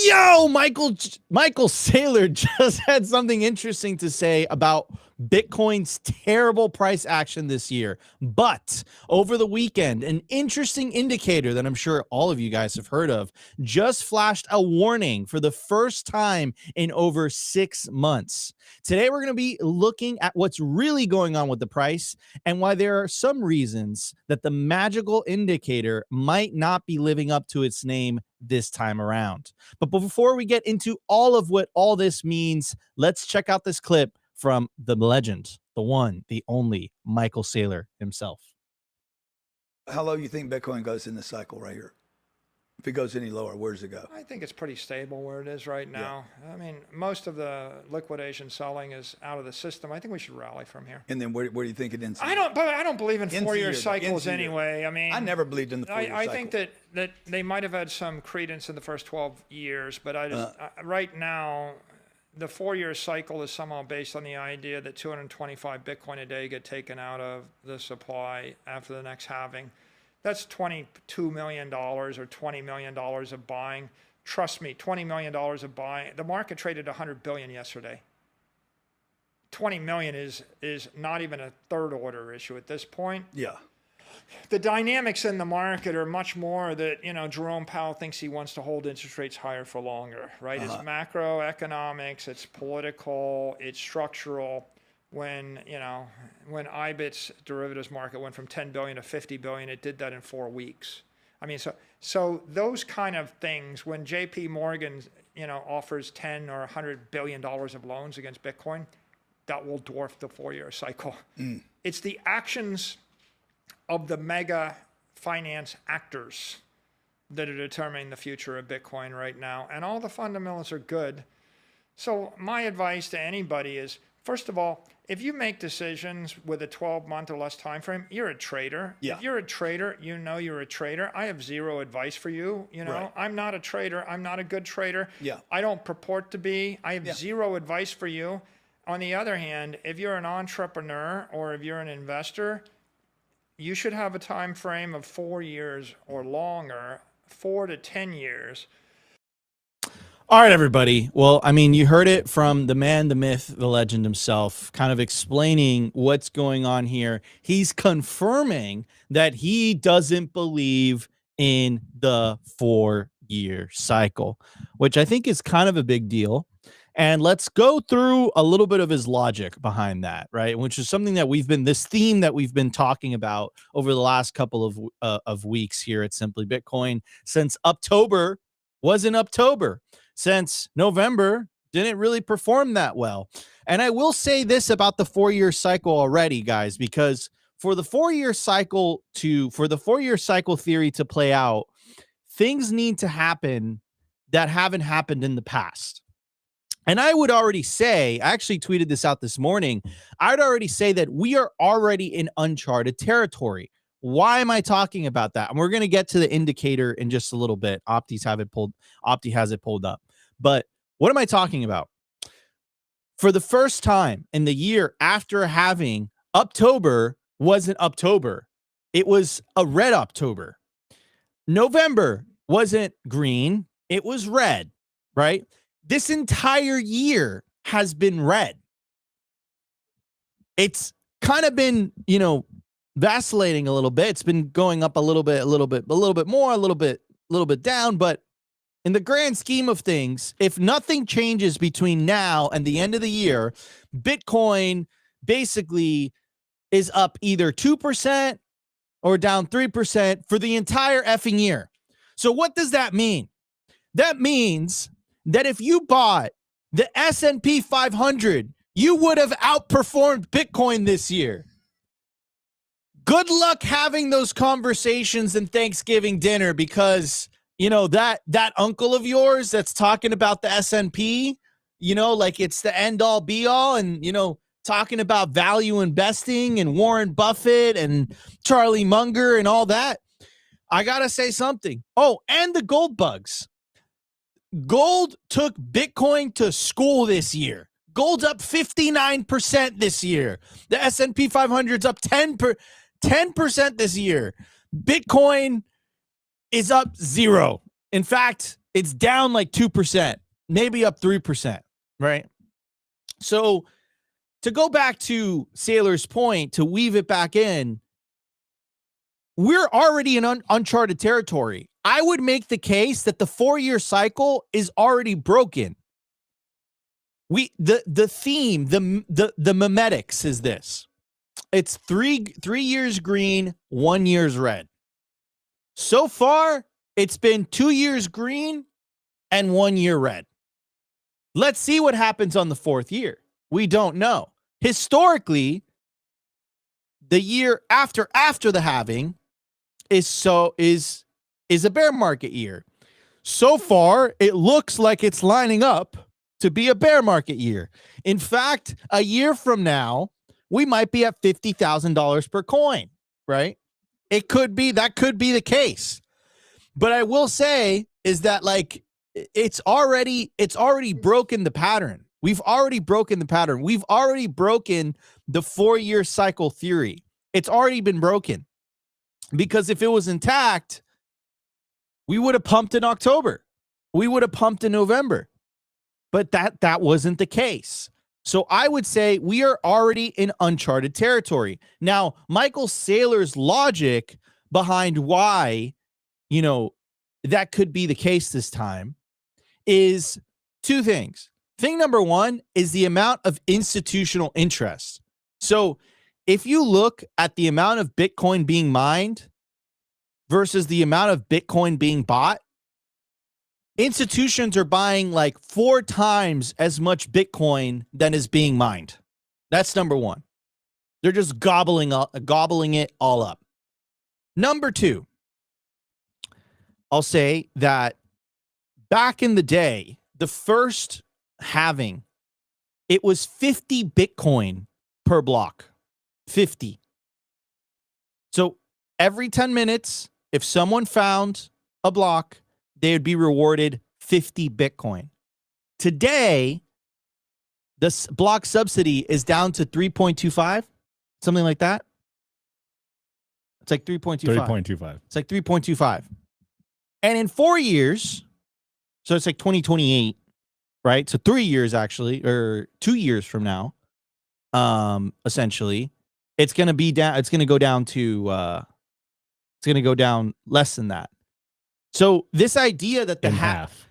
Yo, Michael Saylor just had something interesting to say about Bitcoin's terrible price action this year. But over the weekend, an interesting indicator that I'm sure all of you guys have heard of just flashed a warning for the first time in over 6 months. Today, we're going to be looking at what's really going on with the price and why there are some reasons that the magical indicator might not be living up to its name this time around. But before we get into all of what all this means, let's check out this clip from the legend, the one, the only Michael Saylor himself. How low you think Bitcoin goes in this cycle right here? If it goes any lower, where does it go? I think it's pretty stable where it is right now. Yeah. I mean, most of the liquidation selling is out of the system. I think we should rally from here. And then where do you think it ends? I don't believe in four-year cycles anyway. I mean, I never believed in the four-year cycle. I think that they might have had some credence in the first 12 years, but right now, the four-year cycle is somehow based on the idea that 225 Bitcoin a day get taken out of the supply after the next halving. That's $22 million or $20 million of buying. Trust me, $20 million of buying. The market traded $100 billion yesterday. 20 million is not even a third order issue at this point. Yeah. The dynamics in the market are much more that, Jerome Powell thinks he wants to hold interest rates higher for longer, right? It's macroeconomics, it's political, it's structural. When IBIT's derivatives market went from 10 billion to 50 billion, it did that in 4 weeks. I mean, so those kind of things, when JP Morgan, offers 10 or $100 billion of loans against Bitcoin, that will dwarf the four-year cycle. It's the actions of the mega finance actors that are determining the future of Bitcoin right now. And all the fundamentals are good. So my advice to anybody is, first of all, if you make decisions with a 12-month or less time frame, you're a trader. Yeah. If you're a trader, you're a trader. I have zero advice for you. Right. I'm not a trader. I'm not a good trader. Yeah. I don't purport to be. I have zero advice for you. On the other hand, if you're an entrepreneur or if you're an investor, you should have a time frame of 4 years or longer, 4 to 10 years. All right, everybody. Well, I mean, you heard it from the man, the myth, the legend himself, kind of explaining what's going on here. He's confirming that he doesn't believe in the 4-year cycle, which I think is kind of a big deal. And let's go through a little bit of his logic behind that, right? Which is something that this theme that we've been talking about over the last couple of weeks here at Simply Bitcoin since October wasn't October. Since November didn't really perform that well. And I will say this about the 4-year cycle already, guys, because for the 4-year cycle theory to play out, things need to happen that haven't happened in the past. And I would already say, I actually tweeted this out this morning, I'd already say that we are already in uncharted territory. Why am I talking about that? And we're going to get to the indicator in just a little bit. Opti has it pulled up. But what am I talking about? For the first time in the year after having October wasn't October. It was a red October. November wasn't green. It was red, right? This entire year has been red. It's kind of been, vacillating a little bit. It's been going up a little bit more, a little bit down. But in the grand scheme of things, if nothing changes between now and the end of the year, Bitcoin basically is up either 2% or down 3% for the entire effing year. So what does that mean? That means that if you bought the S&P 500, you would have outperformed Bitcoin this year. Good luck having those conversations in Thanksgiving dinner because, that uncle of yours that's talking about the S&P, like it's the end all be all and, talking about value investing and Warren Buffett and Charlie Munger and all that. I got to say something. Oh, and the gold bugs. Gold took Bitcoin to school this year. Gold's up 59% this year. The S&P 500's up 10% this year. Bitcoin is up 0. In fact, it's down like 2%, maybe up 3%, right? So to go back to Sailor's point, to weave it back in, we're already in uncharted territory. I would make the case that the 4-year cycle is already broken. The theme, the memetics is this. It's three years green, 1 year's red. So far, it's been 2 years green and 1 year red. Let's see what happens on the 4th year. We don't know. Historically, the year after the halving is a bear market year. So far, it looks like it's lining up to be a bear market year. In fact, a year from now, we might be at $50,000 per coin, right? That could be the case. But I will say is that like it's already broken the pattern. We've already broken the pattern. We've already broken the 4-year cycle theory. It's already been broken. Because if it was intact, we would have pumped in October. We would have pumped in November. But that wasn't the case. So I would say we are already in uncharted territory. Now, Michael Saylor's logic behind why, that could be the case this time is two things. Thing number one is the amount of institutional interest. So if you look at the amount of Bitcoin being mined versus the amount of Bitcoin being bought, institutions are buying like 4 times as much Bitcoin than is being mined. That's number one. They're just gobbling it all up. Number two, I'll say that back in the day, the first halving, it was 50 Bitcoin per block. 50. So every 10 minutes, if someone found a block, they would be rewarded 50 Bitcoin. Today, this block subsidy is down to 3.25, something like that. It's like 3.25. 3.25. It's like 3.25. And in 4 years, so it's like 2028, right? So 3 years actually, or 2 years from now, essentially, it's going to be down. It's going to go down to, it's going to go down less than that. So this idea that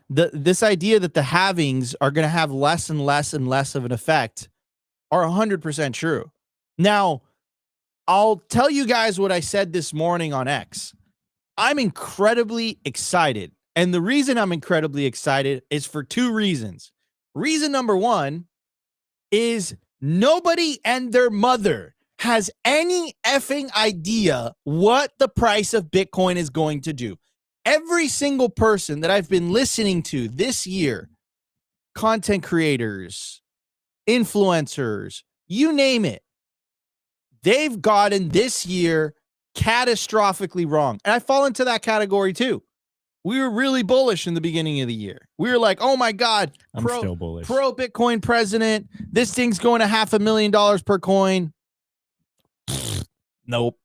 this idea that the halvings are going to have less and less and less of an effect are 100% true. Now, I'll tell you guys what I said this morning on X. I'm incredibly excited. And the reason I'm incredibly excited is for 2 reasons. Reason number one is nobody and their mother has any effing idea what the price of Bitcoin is going to do. Every single person that I've been listening to this year, content creators, influencers, you name it, they've gotten this year catastrophically wrong. And I fall into that category too. We were really bullish in the beginning of the year. We were like, oh my God, I'm still bullish. Pro Bitcoin president. This thing's going to $500,000 per coin. Nope.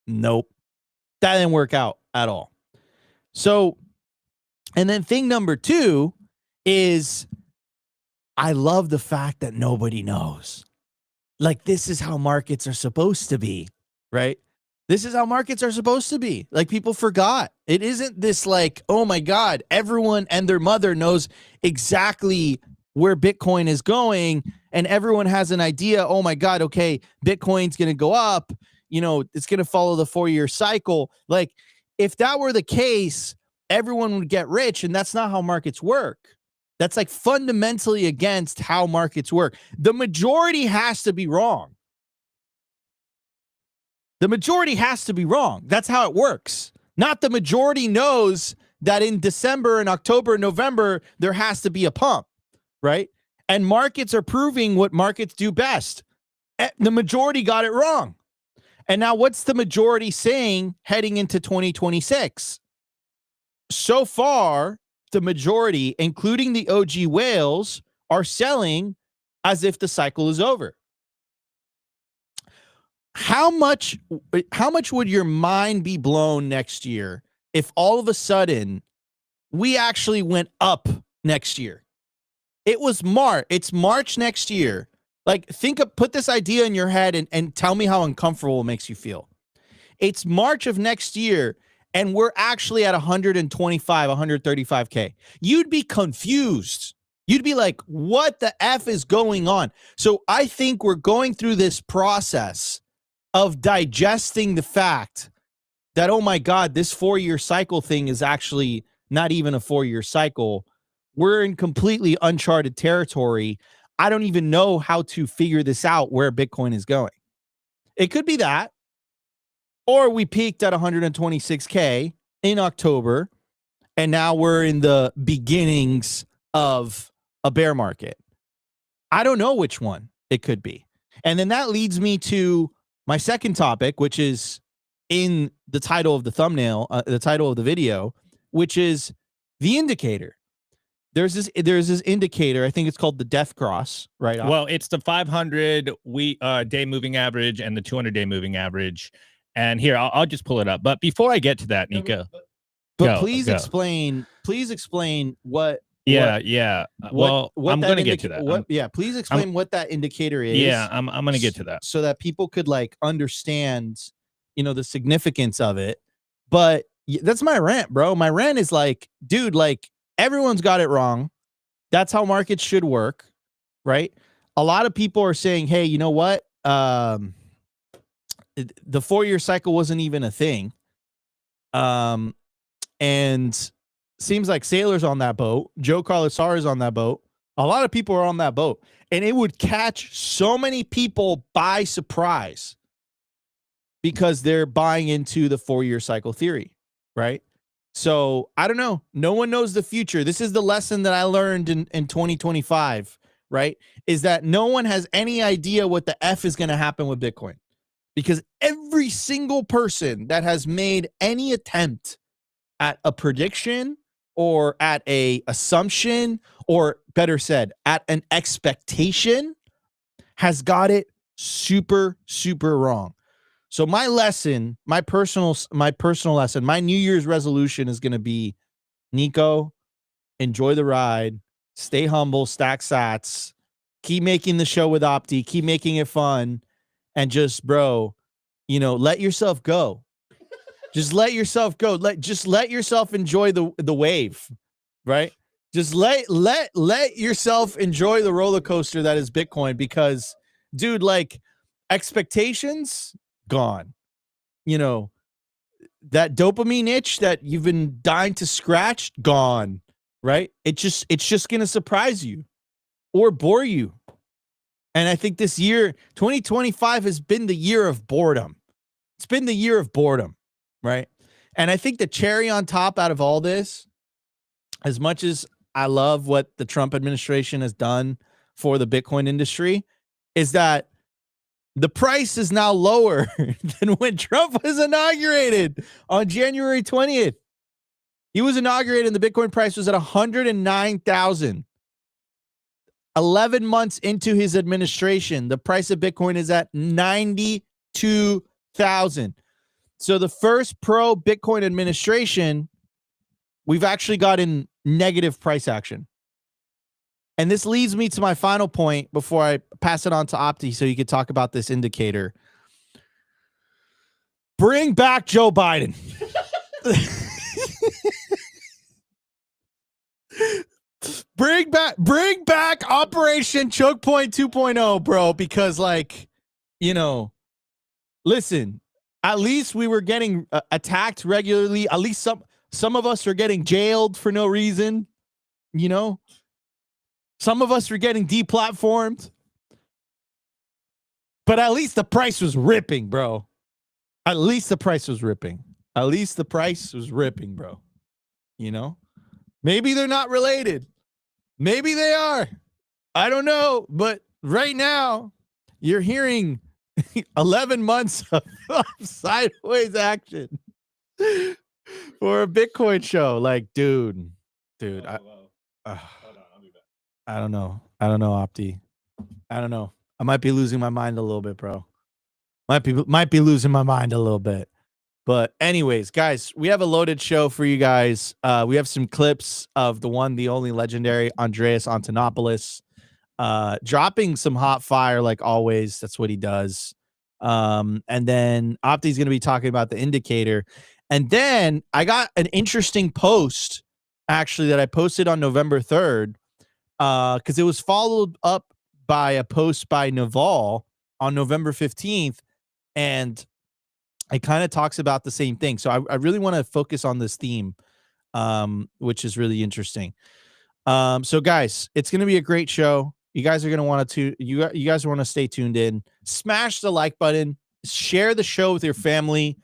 That didn't work out at all. So, and then thing number 2 is I love the fact that nobody knows. Like, this is how markets are supposed to be, right? This is how markets are supposed to be. Like, people forgot. It isn't this like, oh my God, everyone and their mother knows exactly where Bitcoin is going and everyone has an idea, oh my God, okay, Bitcoin's going to go up, it's going to follow the 4-year cycle. Like, if that were the case, everyone would get rich, and that's not how markets work. That's like fundamentally against how markets work. The majority has to be wrong. The majority has to be wrong. That's how it works. Not the majority knows that in December and October and November, there has to be a pump, right? And markets are proving what markets do best. The majority got it wrong. And now what's the majority saying heading into 2026? So far, the majority, including the OG whales, are selling as if the cycle is over. How much would your mind be blown next year if all of a sudden we actually went up next year. It was It's March next year. Like, put this idea in your head and tell me how uncomfortable it makes you feel. It's March of next year, and we're actually at 125, 135K. You'd be confused. You'd be like, what the F is going on? So I think we're going through this process of digesting the fact that, oh my God, this 4-year cycle thing is actually not even a 4-year cycle. We're in completely uncharted territory. I don't even know how to figure this out, where Bitcoin is going. It could be that, or we peaked at 126K in October, and now we're in the beginnings of a bear market. I don't know which one it could be. And then that leads me to my second topic, which is in the title of the thumbnail, the title of the video, which is the indicator. There's this indicator. I think it's called the death cross, right? Well, it's the 500 day moving average and the 200-day moving average. And here, I'll just pull it up. But before I get to that, Nico, please explain what. Well, I'm going to get to that. Please explain what that indicator is. Yeah, I'm going to get to that so that people could like understand, the significance of it. But that's my rant, bro. My rant is like, dude, like, everyone's got it wrong. That's how markets should work, right? A lot of people are saying, hey, you know what? The 4-year cycle wasn't even a thing. And seems like Sailor's on that boat. Joe Carlosar is on that boat. A lot of people are on that boat. And it would catch so many people by surprise because they're buying into the 4-year cycle theory, right? So I don't know. No one knows the future. This is the lesson that I learned in 2025, right? Is that no one has any idea what the F is going to happen with Bitcoin. Because every single person that has made any attempt at a prediction or at a assumption, or better said, at an expectation, has got it super, super wrong. So my lesson, my personal lesson, my New Year's resolution is going to be, Nico, enjoy the ride, stay humble, stack sats, keep making the show with Opti, keep making it fun, and just, bro, let yourself go. Just let yourself go. Let yourself enjoy the wave, right? Just let yourself enjoy the roller coaster that is Bitcoin, because, dude, like, expectations gone. That dopamine itch that you've been dying to scratch, gone, right? It's just going to surprise you or bore you. And I think this year, 2025, has been the year of boredom. It's been the year of boredom, right? And I think the cherry on top out of all this, as much as I love what the Trump administration has done for the Bitcoin industry, is that the price is now lower than when Trump was inaugurated on January 20th. He was inaugurated and the Bitcoin price was at 109,000. 11 months into his administration, the price of Bitcoin is at 92,000. So the first pro Bitcoin administration, we've actually gotten negative price action. And this leads me to my final point before I pass it on to Opti so you could talk about this indicator. Bring back Joe Biden. Bring back Operation Choke Point 2.0, bro, because, like, listen, at least we were getting attacked regularly. At least some of us are getting jailed for no reason. Some of us are getting deplatformed. But at least the price was ripping, bro. At least the price was ripping. Bro. Maybe they're not related. Maybe they are. I don't know. But right now, you're hearing 11 months of sideways action for a Bitcoin show. Like, dude. Hold on, I'll be back. I don't know, Opti. I don't know. I might be losing my mind a little bit, bro. Might be losing my mind a little bit. But anyways, guys, we have a loaded show for you guys. We have some clips of the one, the only legendary Andreas Antonopoulos, dropping some hot fire like always. That's what he does. And then Opti's going to be talking about the indicator. And then I got an interesting post actually that I posted on November 3rd, because it was followed up by a post by Naval on November 15th. And it kind of talks about the same thing. So I really want to focus on this theme, which is really interesting. So guys, it's going to be a great show. You guys are going to want to, you guys want to stay tuned in, smash the like button, share the show with your family.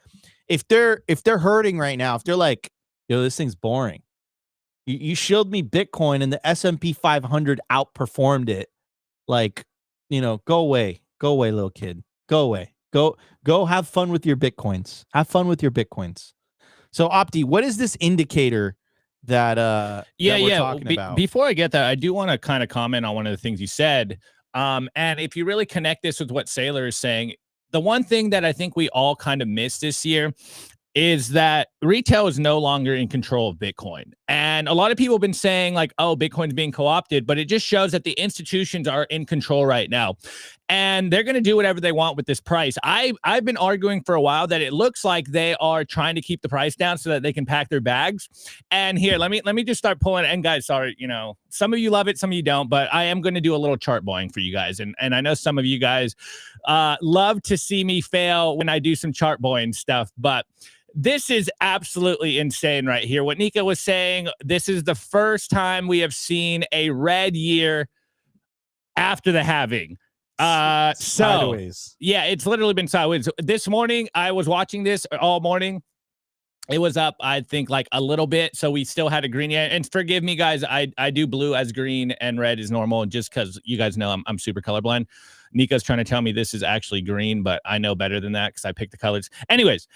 If they're hurting right now, if they're like, yo, this thing's boring. You showed me Bitcoin and the S&P 500 outperformed it. Like, go away, little kid, go away. Go have fun with your Bitcoins. Have fun with your Bitcoins. So Opti, what is this indicator that that we're talking about? Before I get that, I do want to kind of comment on one of the things you said. And if you really connect this with what Sailor is saying, the one thing that I think we all kind of missed this year is that retail is no longer in control of Bitcoin. And a lot of people have been saying like, oh, Bitcoin's being co-opted, but it just shows that the institutions are in control right now. And they're going to do whatever they want with this price. I've been arguing for a while that it looks like they are trying to keep the price down so that they can pack their bags. And here, let me just start pulling. And guys, sorry, some of you love it, some of you don't, but I am going to do a little chart boying for you guys. And I know some of you guys love to see me fail when I do some chart boying stuff, but this is absolutely insane right here. What Nika was saying, this is the first time we have seen a red year after the halving. Sideways. Yeah, it's literally been sideways. This morning, I was watching this all morning. It was up, I think, like a little bit. So we still had a green yet. And forgive me, guys, I do blue as green and red is normal, just because you guys know I'm super colorblind. Nika's trying to tell me this is actually green, but I know better than that because I picked the colors. Anyways,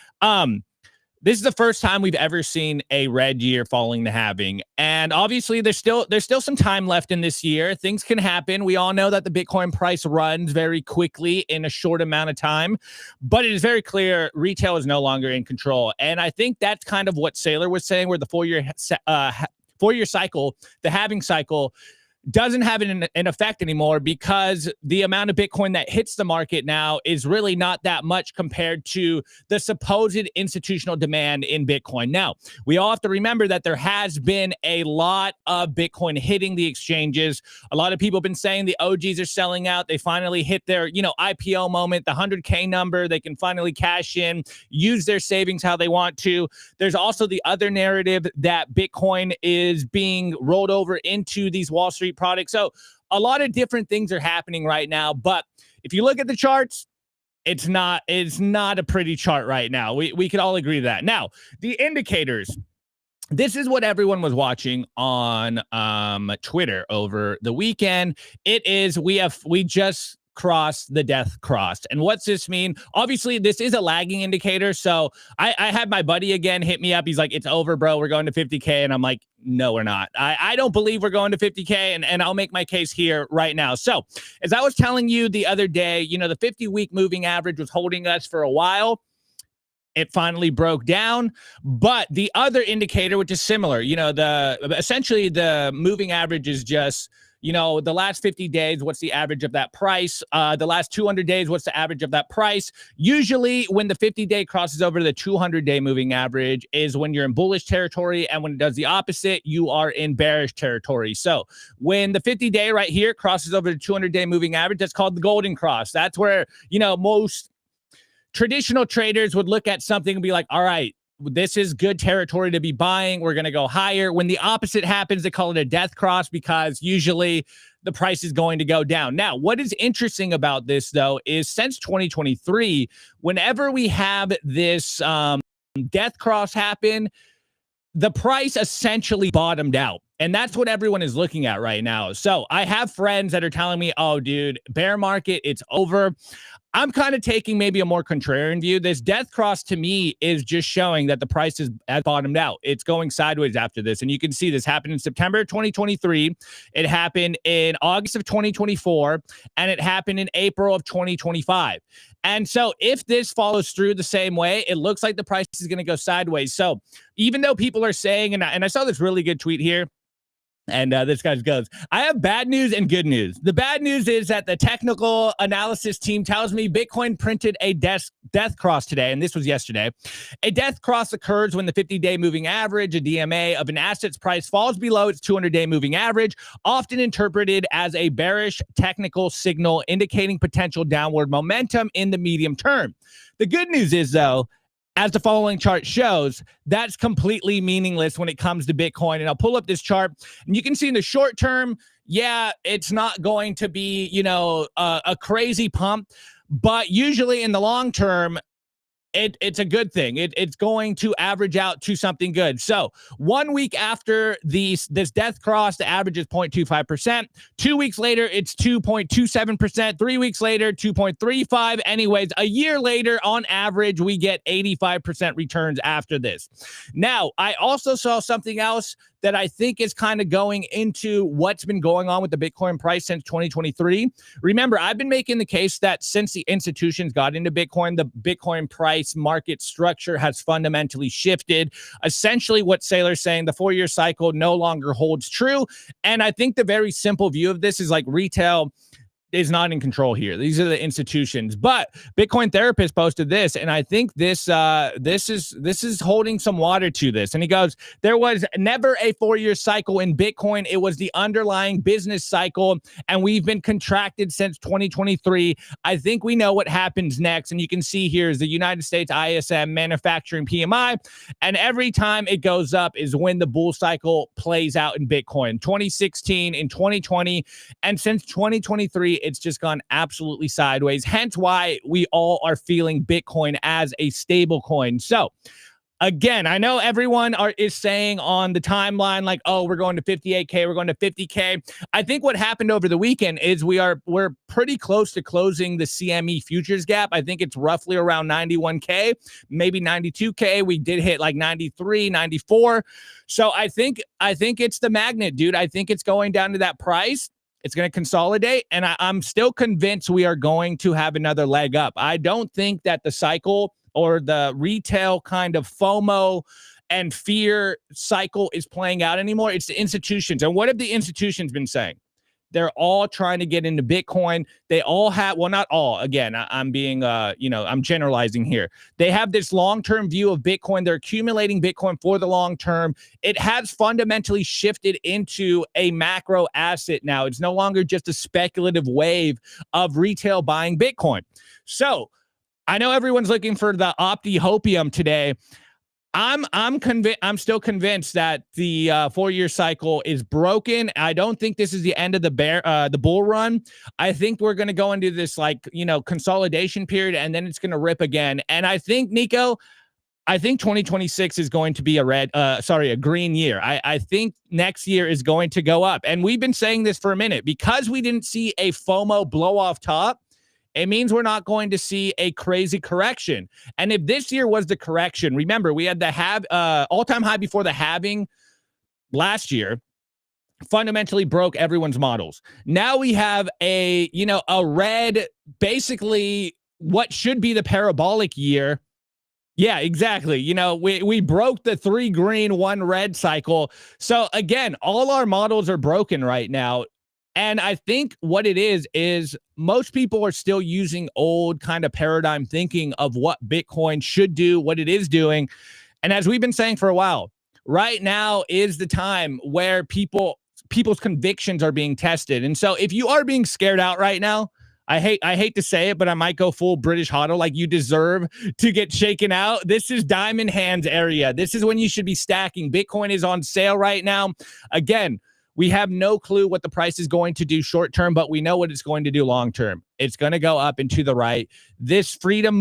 this is the first time we've ever seen a red year following the halving. And obviously there's still some time left in this year. Things can happen. We all know that the Bitcoin price runs very quickly in a short amount of time, but it is very clear retail is no longer in control. And I think that's kind of what Sailor was saying, where the four-year cycle, the halving cycle, doesn't have an effect anymore because the amount of Bitcoin that hits the market now is really not that much compared to the supposed institutional demand in Bitcoin. Now, we all have to remember that there has been a lot of Bitcoin hitting the exchanges. A lot of people have been saying the OGs are selling out. They finally hit their, IPO moment, the 100K number. They can finally cash in, use their savings how they want to. There's also the other narrative that Bitcoin is being rolled over into these Wall Street products. So a lot of different things are happening right now, but if you look at the charts, it's not a pretty chart right now. We can all agree to that. Now, the indicators, this is what everyone was watching on Twitter over the weekend. It is, we just crossed the death cross. And what's this mean? Obviously, this is a lagging indicator. So I had my buddy again hit me up. He's like, it's over, bro. We're going to 50K. And I'm like, no, we're not. I don't believe we're going to 50K. And I'll make my case here right now. So as I was telling you the other day, the 50-week moving average was holding us for a while. It finally broke down, but the other indicator, which is similar, essentially the moving average is just, the last 50 days, what's the average of that price? The last 200 days, what's the average of that price? Usually when the 50-day crosses over the 200-day moving average is when you're in bullish territory, and when it does the opposite, you are in bearish territory. So when the 50-day right here crosses over the 200-day moving average, that's called the golden cross. That's where, most traditional traders would look at something and be like, all right, this is good territory to be buying. We're going to go higher. When the opposite happens, they call it a death cross because usually the price is going to go down. Now, what is interesting about this, though, is since 2023, whenever we have this death cross happen, the price essentially bottomed out. And that's what everyone is looking at right now. So I have friends that are telling me, oh, dude, bear market, it's over. I'm kind of taking maybe a more contrarian view. This death cross to me is just showing that the price has bottomed out. It's going sideways after this. And you can see this happened in September 2023. It happened in August of 2024. And it happened in April of 2025. And so if this follows through the same way, it looks like the price is going to go sideways. So even though people are saying, and I saw this really good tweet here, and this guy goes, I have bad news and good news. The bad news is that the technical analysis team tells me Bitcoin printed a death cross today, and this was yesterday. A death cross occurs when the 50-day moving average, a DMA, of an asset's price falls below its 200-day moving average, often interpreted as a bearish technical signal indicating potential downward momentum in the medium term. The good news is, though, as the following chart shows, that's completely meaningless when it comes to Bitcoin. And I'll pull up this chart, and you can see in the short term, yeah, it's not going to be, a crazy pump, but usually in the long term, it's a good thing. It's going to average out to something good. So 1 week after this death cross, the average is 0.25%. 2 weeks later, it's 2.27%. 3 weeks later, 2.35. Anyways, a year later, on average, we get 85% returns after this. Now, I also saw something else that I think is kind of going into what's been going on with the Bitcoin price since 2023. Remember, I've been making the case that since the institutions got into Bitcoin, the Bitcoin price market structure has fundamentally shifted. Essentially, what Saylor's saying, the 4-year cycle no longer holds true. And I think the very simple view of this is like retail is not in control here. These are the institutions. But Bitcoin Therapist posted this, and I think this is holding some water to this. And he goes, there was never a 4-year cycle in Bitcoin. It was the underlying business cycle, and we've been contracted since 2023. I think we know what happens next. And you can see here is the United States ISM manufacturing PMI, and every time it goes up is when the bull cycle plays out in Bitcoin. 2016, in 2020, and since 2023, it's just gone absolutely sideways. Hence why we all are feeling Bitcoin as a stable coin. So again, I know everyone is saying on the timeline, like, oh, we're going to 58K, we're going to 50K. I think what happened over the weekend is we're pretty close to closing the CME futures gap. I think it's roughly around 91K, maybe 92K. We did hit like 93, 94. So I think it's the magnet, dude. I think it's going down to that price. It's going to consolidate, and I'm still convinced we are going to have another leg up. I don't think that the cycle or the retail kind of FOMO and fear cycle is playing out anymore. It's the institutions. And what have the institutions been saying? They're all trying to get into Bitcoin. They all have, well, not all. Again, I'm being, I'm generalizing here. They have this long-term view of Bitcoin. They're accumulating Bitcoin for the long term. It has fundamentally shifted into a macro asset now. It's no longer just a speculative wave of retail buying Bitcoin. So I know everyone's looking for the Opti-hopium today. I'm convinced. I'm still convinced that the 4-year cycle is broken. I don't think this is the end of the bull run. I think we're going to go into this consolidation period, and then it's going to rip again. And I think, Nico, 2026 is going to be a green year. I think next year is going to go up. And we've been saying this for a minute because we didn't see a FOMO blow off top. It means we're not going to see a crazy correction. And if this year was the correction, remember, we had the all-time high before the halving last year, fundamentally broke everyone's models. Now we have a red, basically what should be the parabolic year. Yeah, exactly. We broke the 3 green, 1 red cycle. So again, all our models are broken right now. And I think what it is most people are still using old kind of paradigm thinking of what Bitcoin should do, what it is doing. And as we've been saying for a while, right now is the time where people's convictions are being tested. And so if you are being scared out right now, I hate to say it, but I might go full British HODL, like you deserve to get shaken out. This is diamond hands area. This is when you should be stacking. Bitcoin is on sale right now. Again, we have no clue what the price is going to do short term, but we know what it's going to do long term. It's going to go up and to the right. This freedom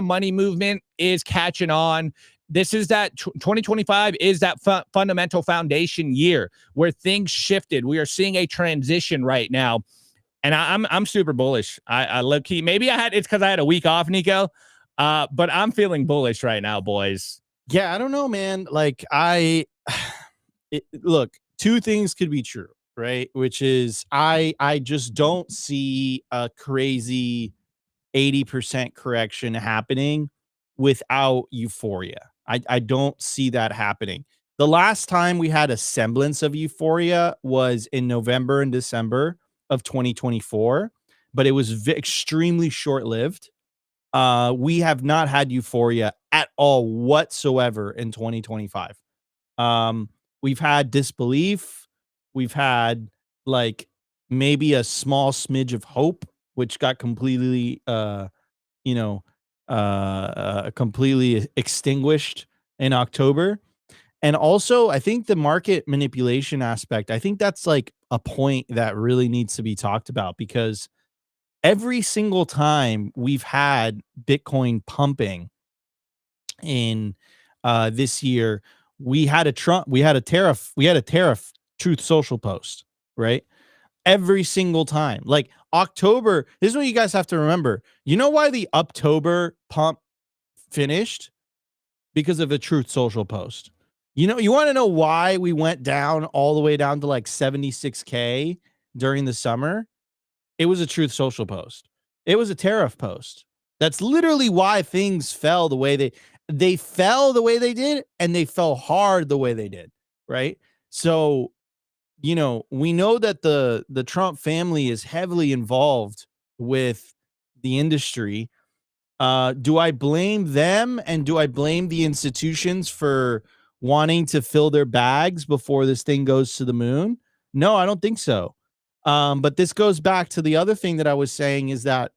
money movement is catching on. This is that 2025 is that fundamental foundation year where things shifted. We are seeing a transition right now. and I'm super bullish. I low key, maybe it's because I had a week off, Nico. But I'm feeling bullish right now, boys. Yeah, I don't know, man. Like look, two things could be true, right? Which is I just don't see a crazy 80% correction happening without euphoria. I don't see that happening. The last time we had a semblance of euphoria was in November and December of 2024, but it was extremely short-lived. We have not had euphoria at all whatsoever in 2025. We've had disbelief. We've had like maybe a small smidge of hope, which got completely, completely extinguished in October. And also, I think the market manipulation aspect, I think that's like a point that really needs to be talked about, because every single time we've had Bitcoin pumping in this year, we had a tariff Truth Social post, right? Every single time. Like October, this is what you guys have to remember. You know why the October pump finished? Because of a Truth Social post. You want to know why we went down all the way down to like 76K during the summer? It was a Truth Social post. It was a tariff post. That's literally why things fell the way they fell the way they did, and they fell hard the way they did, right? So, we know that the Trump family is heavily involved with the industry. Do I blame them, and do I blame the institutions for wanting to fill their bags before this thing goes to the moon? No, I don't think so. But this goes back to the other thing that I was saying, is that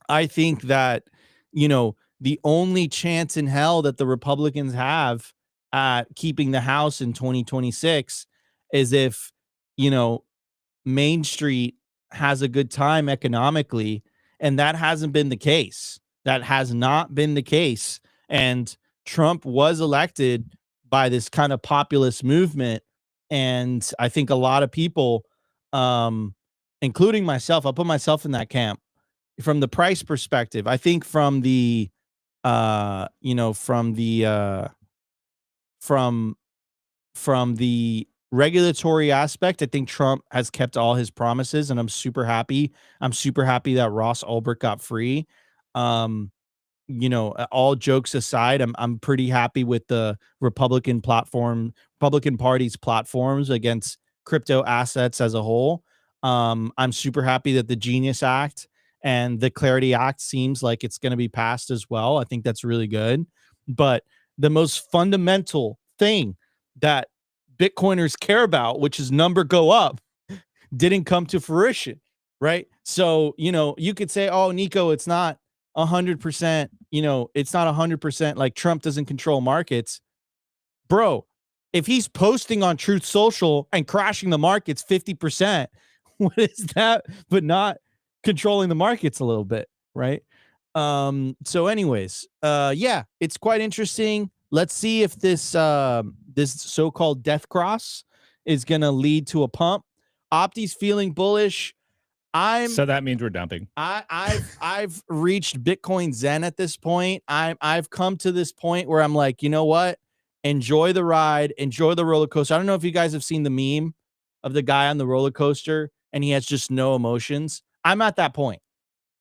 I think that, the only chance in hell that the Republicans have at keeping the House in 2026 is if, Main Street has a good time economically. And that hasn't been the case. That has not been the case. And Trump was elected by this kind of populist movement. And I think a lot of people, including myself, I'll put myself in that camp. From the price perspective, I think from the from the regulatory aspect, I think Trump has kept all his promises, and I'm super happy. I'm super happy that Ross Ulbricht got free. All jokes aside, I'm pretty happy with the Republican Party's platforms against crypto assets as a whole. I'm super happy that the Genius Act and the Clarity Act seems like it's going to be passed as well. I think that's really good. But the most fundamental thing that Bitcoiners care about, which is number go up, didn't come to fruition, right? So, you could say, oh, Nico, it's not 100%, it's not 100% like Trump doesn't control markets. Bro, if he's posting on Truth Social and crashing the markets 50%, what is that but not controlling the markets a little bit, right? So anyways, it's quite interesting. Let's see if this this so-called death cross is gonna lead to a pump. Opti's feeling bullish. So that means we're dumping. I've reached Bitcoin Zen at this point. I've come to this point where I'm like, you know what? Enjoy the ride, enjoy the roller coaster. I don't know if you guys have seen the meme of the guy on the roller coaster and he has just no emotions. I'm at that point.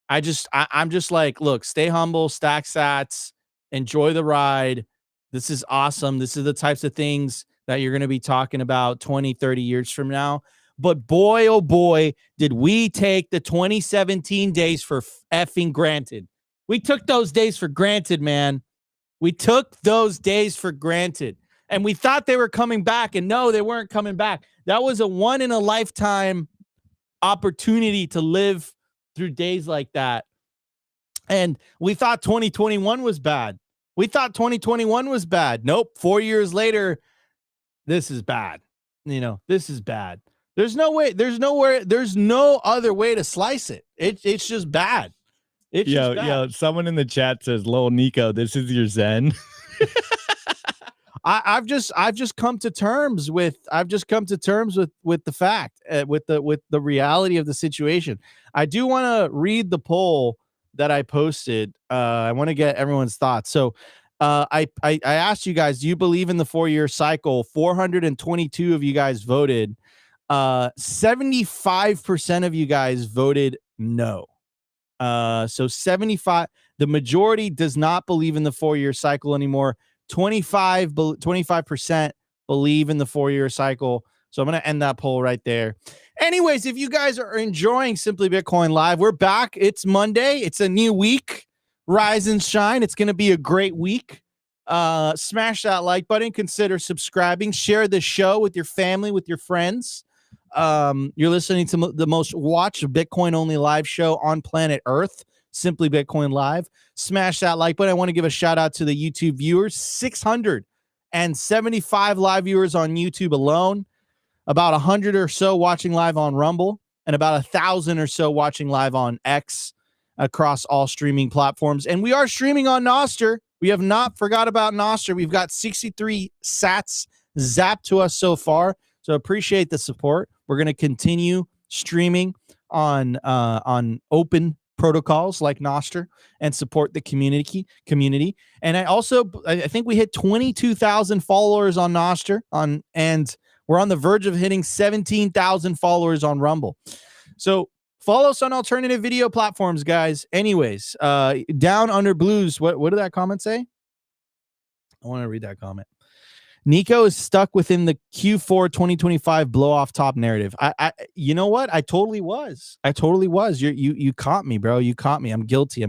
I'm just like, look, stay humble, stack sats, enjoy the ride. This is awesome. This is the types of things that you're going to be talking about 20, 30 years from now. But boy, oh boy, did we take the 2017 days for effing granted. We took those days for granted, man. We took those days for granted. And we thought they were coming back, and no, they weren't coming back. That was a one in a lifetime opportunity to live through days like that. And we thought 2021 was bad. We thought 2021 was bad. Nope. 4 years later, this is bad. This is bad. There's no way. There's no other way to slice it. It's just bad. It's yo, someone in the chat says, "Lol, Nico, this is your Zen." I've just come to terms with the fact, with the reality of the situation. I do want to read the poll that I posted. I want to get everyone's thoughts. So I asked you guys, do you believe in the 4-year cycle? 422 of you guys voted. 75% of you guys voted no. So 75, the majority does not believe in the 4-year cycle anymore. 25% believe in the 4-year cycle. So I'm going to end that poll right there. Anyways, if you guys are enjoying Simply Bitcoin Live, we're back. It's Monday. It's a new week. Rise and shine. It's going to be a great week. Smash that like button. Consider subscribing. Share the show with your family, with your friends. You're listening to the most watched Bitcoin only live show on planet Earth, Simply Bitcoin Live. Smash that like button. I want to give a shout out to the YouTube viewers. 675 live viewers on YouTube alone, about 100 or so watching live on Rumble, and about 1,000 or so watching live on X across all streaming platforms. And we are streaming on Nostr. We have not forgot about Nostr. We've got 63 sats zapped to us so far. So appreciate the support. We're going to continue streaming on open protocols like Nostr and support the community. And I think we hit 22,000 followers on Nostr and we're on the verge of hitting 17,000 followers on Rumble. So follow us on alternative video platforms, guys. Anyways, Down Under Blues. What did that comment say? I want to read that comment. Nico is stuck within the Q4 2025 blow off top narrative. I you know what? I totally was. You caught me, bro. You caught me. I'm guilty.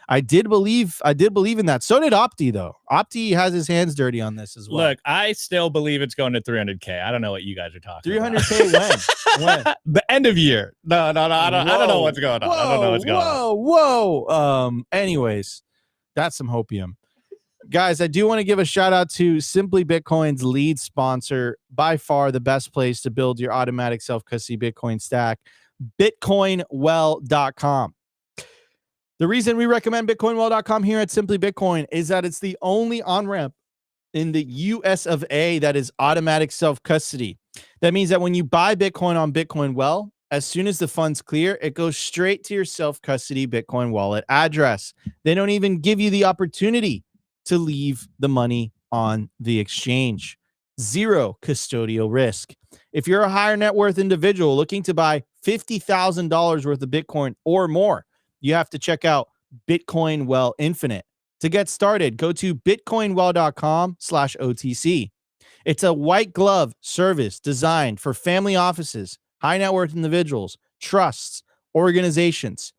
I did believe in that. So did Opti, though. Opti has his hands dirty on this as well. Look, I still believe it's going to 300K. I don't know what you guys are talking 300K about. when? The end of year. No. I don't know what's going on. I don't know what's going on. Whoa. Anyways, that's some hopium. Guys, I do want to give a shout out to Simply Bitcoin's lead sponsor, by far the best place to build your automatic self-custody Bitcoin stack, bitcoinwell.com. The reason we recommend bitcoinwell.com here at Simply Bitcoin is that it's the only on-ramp in the US of A that is automatic self-custody. That means that when you buy Bitcoin on Bitcoin Well, as soon as the funds clear, it goes straight to your self-custody Bitcoin wallet address. They don't even give you the opportunity to leave the money on the exchange. Zero custodial risk. If you're a higher net worth individual looking to buy $50,000 worth of Bitcoin or more, you have to check out Bitcoin Well Infinite. To get started, go to bitcoinwell.com/OTC. It's a white glove service designed for family offices, high net worth individuals, trusts, organizations.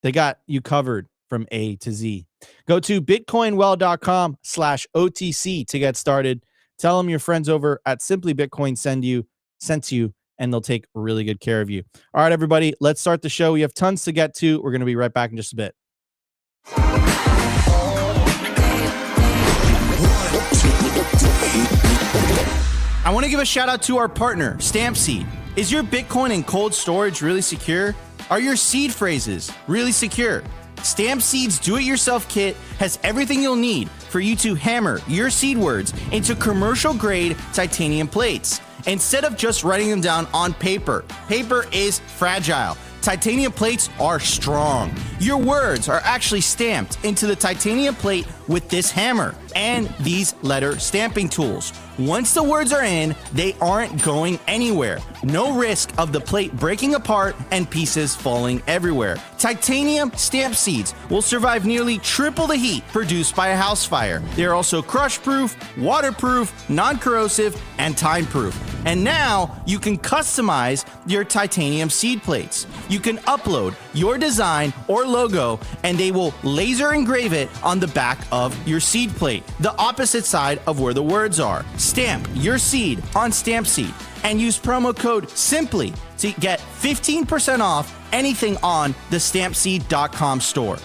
They got you covered from A to Z. Go to bitcoinwell.com/OTC to get started. Tell them your friends over at Simply Bitcoin sent you, and they'll take really good care of you. All right, everybody, let's start the show. We have tons to get to. We're going to be right back in just a bit. I want to give a shout out to our partner, Stampseed. Is your Bitcoin in cold storage really secure? Are your seed phrases really secure? Stampseed's do-it-yourself kit has everything you'll need for you to hammer your seed words into commercial-grade titanium plates. Instead of just writing them down on paper, paper is fragile. Titanium plates are strong. Your words are actually stamped into the titanium plate with this hammer and these letter stamping tools. Once the words are in, they aren't going anywhere. No risk of the plate breaking apart and pieces falling everywhere. Titanium stamp seeds will survive nearly triple the heat produced by a house fire. They are also crush-proof, waterproof, non-corrosive, and time-proof. And now you can customize your titanium seed plates. You can upload your design or logo and they will laser engrave it on the back of your seed plate, the opposite side of where the words are. Stamp your seed on Stampseed and use promo code SIMPLY to get 15% off anything on the stampseed.com store.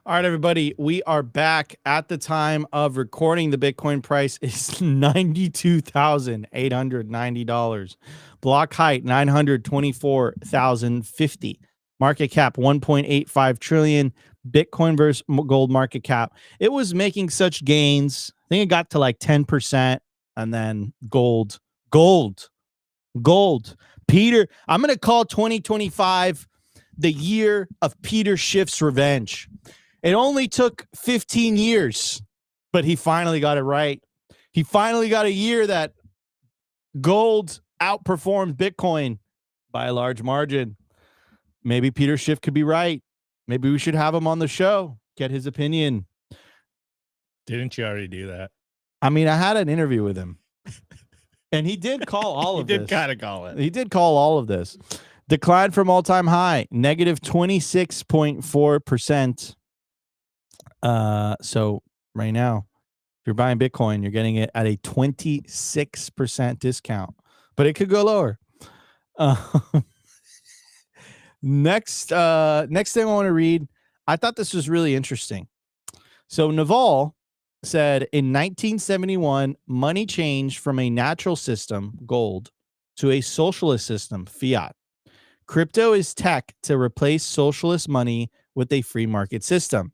All right, everybody, we are back. At the time of recording, the Bitcoin price is $92,890. Block height, 924,050. Market cap 1.85 trillion. Bitcoin versus gold market cap. It was making such gains. I think it got to like 10%. And then gold. Peter, I'm going to call 2025 the year of Peter Schiff's revenge. It only took 15 years, but he finally got it right. He finally got a year that gold outperformed Bitcoin by a large margin. Maybe Peter Schiff could be right. Maybe we should have him on the show, get his opinion. Didn't you already do that? I mean, I had an interview with him, and he did call all of this. He did kind of call it. He did call all of this. Decline from all-time high, negative 26.4%. So right now, if you're buying Bitcoin, you're getting it at a 26% discount, but it could go lower. Next thing I want to read, I thought this was really interesting. So Naval said in 1971, money changed from a natural system, gold, to a socialist system, fiat. Crypto is tech to replace socialist money with a free market system.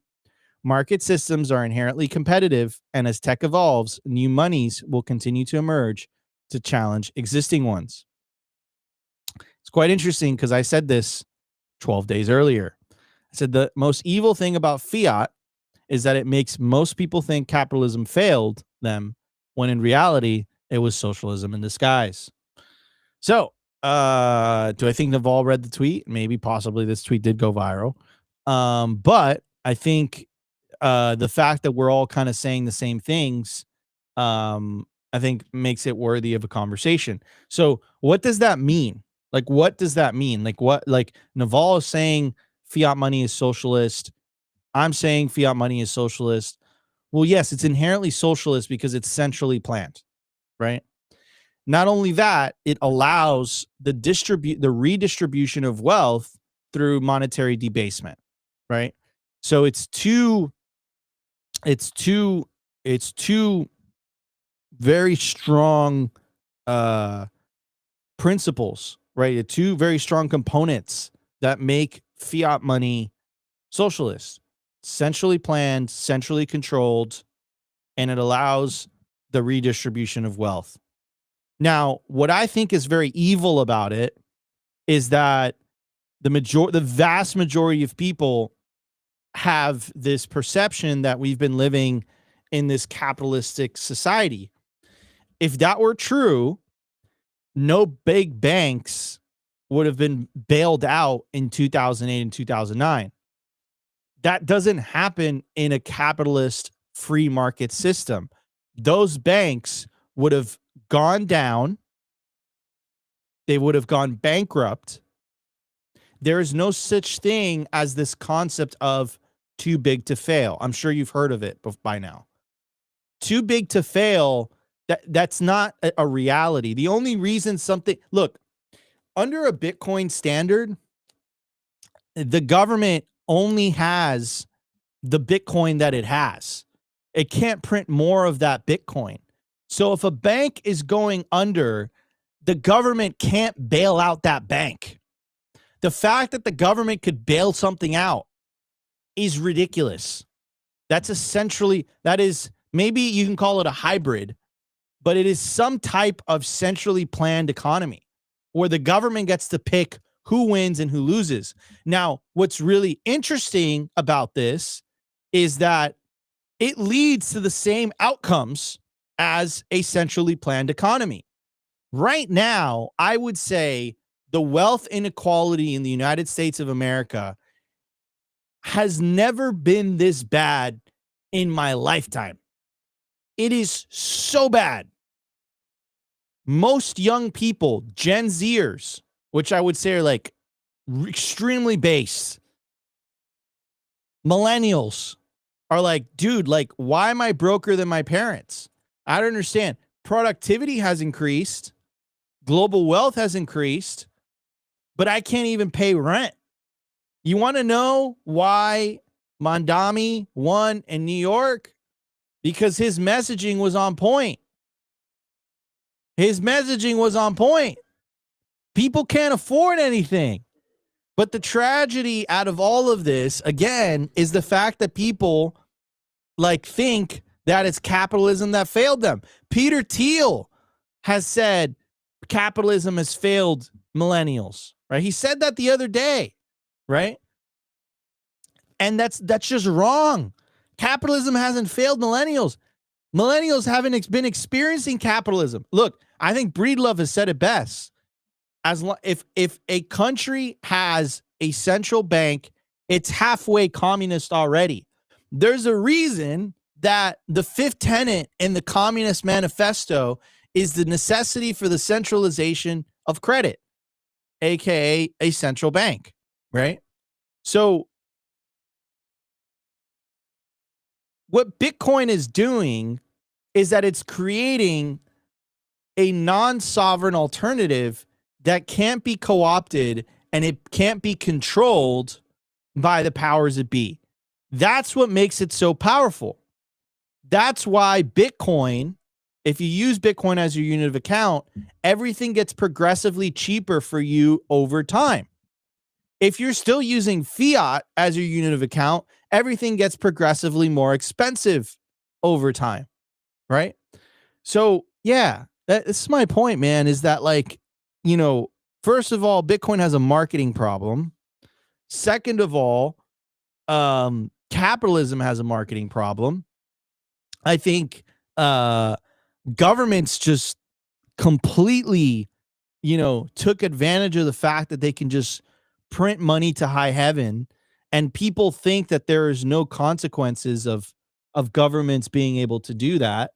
Market systems are inherently competitive, and as tech evolves, new monies will continue to emerge to challenge existing ones. It's quite interesting because I said this 12 days earlier. I said the most evil thing about fiat is that it makes most people think capitalism failed them, when in reality, it was socialism in disguise. So, do I think Naval read the tweet? Maybe, possibly this tweet did go viral. But I think the fact that we're all kind of saying the same things, I think makes it worthy of a conversation. So what does that mean? Like, what does that mean? Like Naval is saying fiat money is socialist. I'm saying fiat money is socialist. Well, yes, it's inherently socialist because it's centrally planned, right? Not only that, it allows the redistribution of wealth through monetary debasement, right? So it's two very strong principles, right? Two very strong components that make fiat money socialist. Centrally planned, centrally controlled, and it allows the redistribution of wealth. Now, what I think is very evil about it is that the vast majority of people have this perception that we've been living in this capitalistic society. If that were true, no big banks would have been bailed out in 2008 and 2009. That doesn't happen in a capitalist free market system. Those banks would have gone down. They would have gone bankrupt. There is no such thing as this concept of too big to fail. I'm sure you've heard of it by now. Too big to fail, that's not a reality. The only reason look, under a Bitcoin standard, the government only has the Bitcoin that it has. It can't print more of that Bitcoin. So if a bank is going under, the government can't bail out that bank. The fact that the government could bail something out is ridiculous. That is, maybe you can call it a hybrid, but it is some type of centrally planned economy where the government gets to pick who wins and who loses. Now, what's really interesting about this is that it leads to the same outcomes as a centrally planned economy. Right now, I would say the wealth inequality in the United States of America has never been this bad in my lifetime. It is so bad. Most young people, Gen Zers, which I would say are like extremely base, millennials are like, dude, like, why am I broker than my parents? I don't understand. Productivity has increased. Global wealth has increased, but I can't even pay rent. You want to know why Mondami won in New York? Because his messaging was on point. His messaging was on point. People can't afford anything. But the tragedy out of all of this, again, is the fact that people like think that it's capitalism that failed them. Peter Thiel has said capitalism has failed millennials, right? He said that the other day, right? And that's just wrong. Capitalism hasn't failed millennials. Millennials haven't been experiencing capitalism. Look, I think Breedlove has said it best. If a country has a central bank, it's halfway communist already. There's a reason that the fifth tenet in the Communist Manifesto is the necessity for the centralization of credit, aka a central bank, right? So what Bitcoin is doing is that it's creating a non-sovereign alternative that can't be co-opted and it can't be controlled by the powers that be. That's what makes it so powerful. That's why Bitcoin, if you use Bitcoin as your unit of account, everything gets progressively cheaper for you over time. If you're still using fiat as your unit of account, everything gets progressively more expensive over time, right? So, yeah, that's my point, man, is that, like, you know, first of all, Bitcoin has a marketing problem. Second of all, capitalism has a marketing problem. I think governments just completely, took advantage of the fact that they can just print money to high heaven, and people think that there is no consequences of governments being able to do that.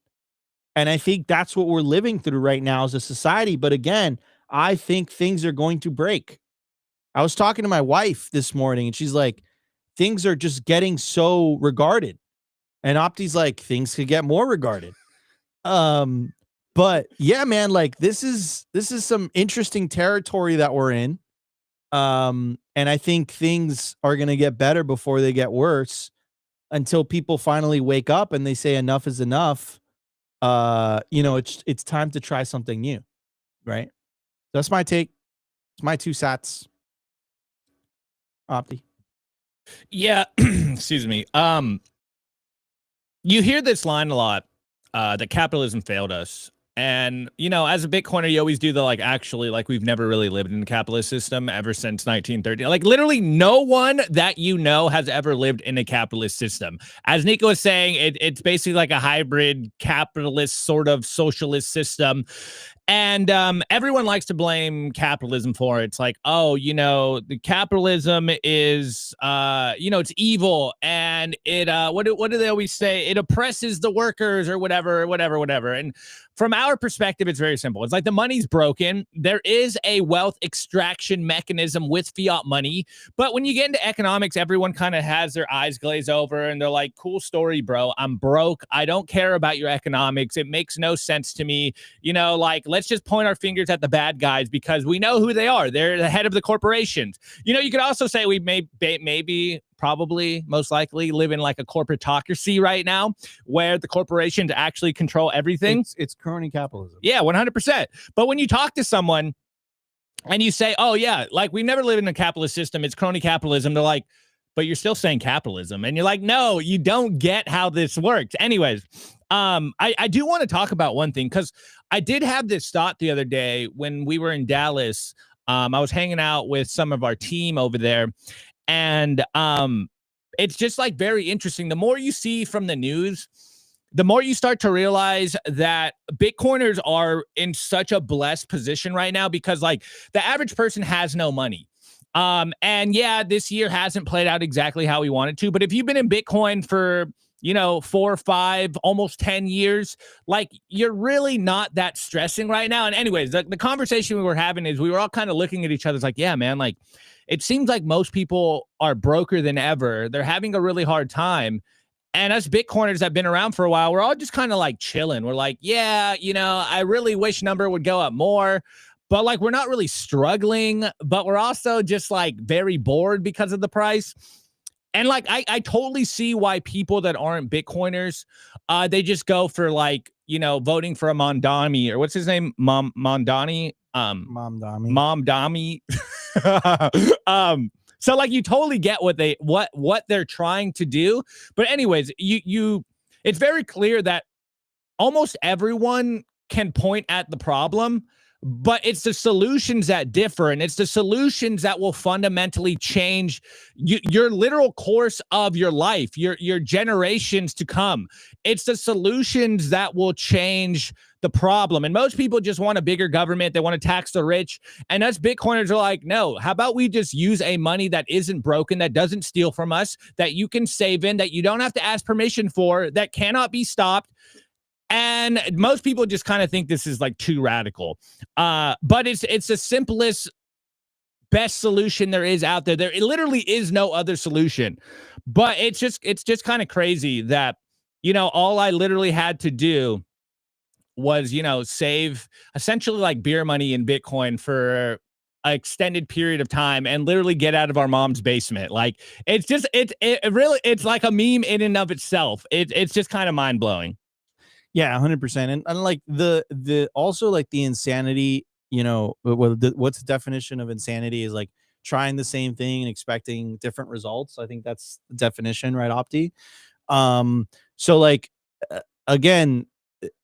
And I think that's what we're living through right now as a society. But again, I think things are going to break. I was talking to my wife this morning and she's like, things are just getting so regarded. And Opti's like, things could get more regarded. But yeah, man, like this is some interesting territory that we're in. And I think things are going to get better before they get worse until people finally wake up and they say enough is enough. It's time to try something new, right? That's my take. It's my 2 cents. Opti. Yeah, excuse me. You hear this line a lot, that capitalism failed us. And, as a Bitcoiner, you always do the, actually, we've never really lived in a capitalist system ever since 1930. Literally no one that has ever lived in a capitalist system. As Nico was saying, it's basically like a hybrid capitalist sort of socialist system. And everyone likes to blame capitalism for it. It's like, oh, the capitalism is, it's evil, and it, what do they always say? It oppresses the workers or whatever. And from our perspective, it's very simple. It's like the money's broken. There is a wealth extraction mechanism with fiat money. But when you get into economics, everyone kind of has their eyes glazed over and they're like, cool story, bro. I'm broke. I don't care about your economics. It makes no sense to me. Let's just point our fingers at the bad guys because we know who they are. They're the head of the corporations. You could also say we probably most likely live in like a corporatocracy right now where the corporations actually control everything. It's crony capitalism. Yeah, 100%. But when you talk to someone and you say, oh yeah, we've never lived in a capitalist system, it's crony capitalism, they're like, but you're still saying capitalism. And you're like, no, you don't get how this works. Anyways, I do want to talk about one thing because I did have this thought the other day when we were in Dallas. I was hanging out with some of our team over there. And it's just very interesting. The more you see from the news, the more you start to realize that Bitcoiners are in such a blessed position right now because the average person has no money. And yeah, this year hasn't played out exactly how we wanted to. But if you've been in Bitcoin for 4, 5, almost 10 years, you're really not that stressing right now. And anyways, the conversation we were having is we were all kind of looking at each other like, yeah, man, it seems like most people are broker than ever. They're having a really hard time. And us Bitcoiners that have been around for a while, we're all just kind of chilling. We're like, yeah, I really wish number would go up more. But we're not really struggling, but we're also just very bored because of the price. And I totally see why people that aren't Bitcoiners, they just go for voting for a Mondani or what's his name? Mondani. Momdami. So like you totally get what they're trying to do. But anyways, it's very clear that almost everyone can point at the problem, but it's the solutions that differ, and it's the solutions that will fundamentally change your literal course of your life, your generations to come. It's the solutions that will change the problem. And most people just want a bigger government. They want to tax the rich. And us Bitcoiners are like, no, how about we just use a money that isn't broken, that doesn't steal from us, that you can save in, that you don't have to ask permission for, that cannot be stopped. And most people just kind of think this is like too radical. But it's the simplest, best solution there is out there. There literally is no other solution. But it's just kind of crazy that, all I literally had to do was, save essentially like beer money in Bitcoin for an extended period of time and literally get out of our mom's basement. Like it's like a meme in and of itself. It's just kind of mind blowing. Yeah, 100%. And like the also like the insanity, what's the definition of insanity is like trying the same thing and expecting different results. I think that's the definition, right, Opti? So like again,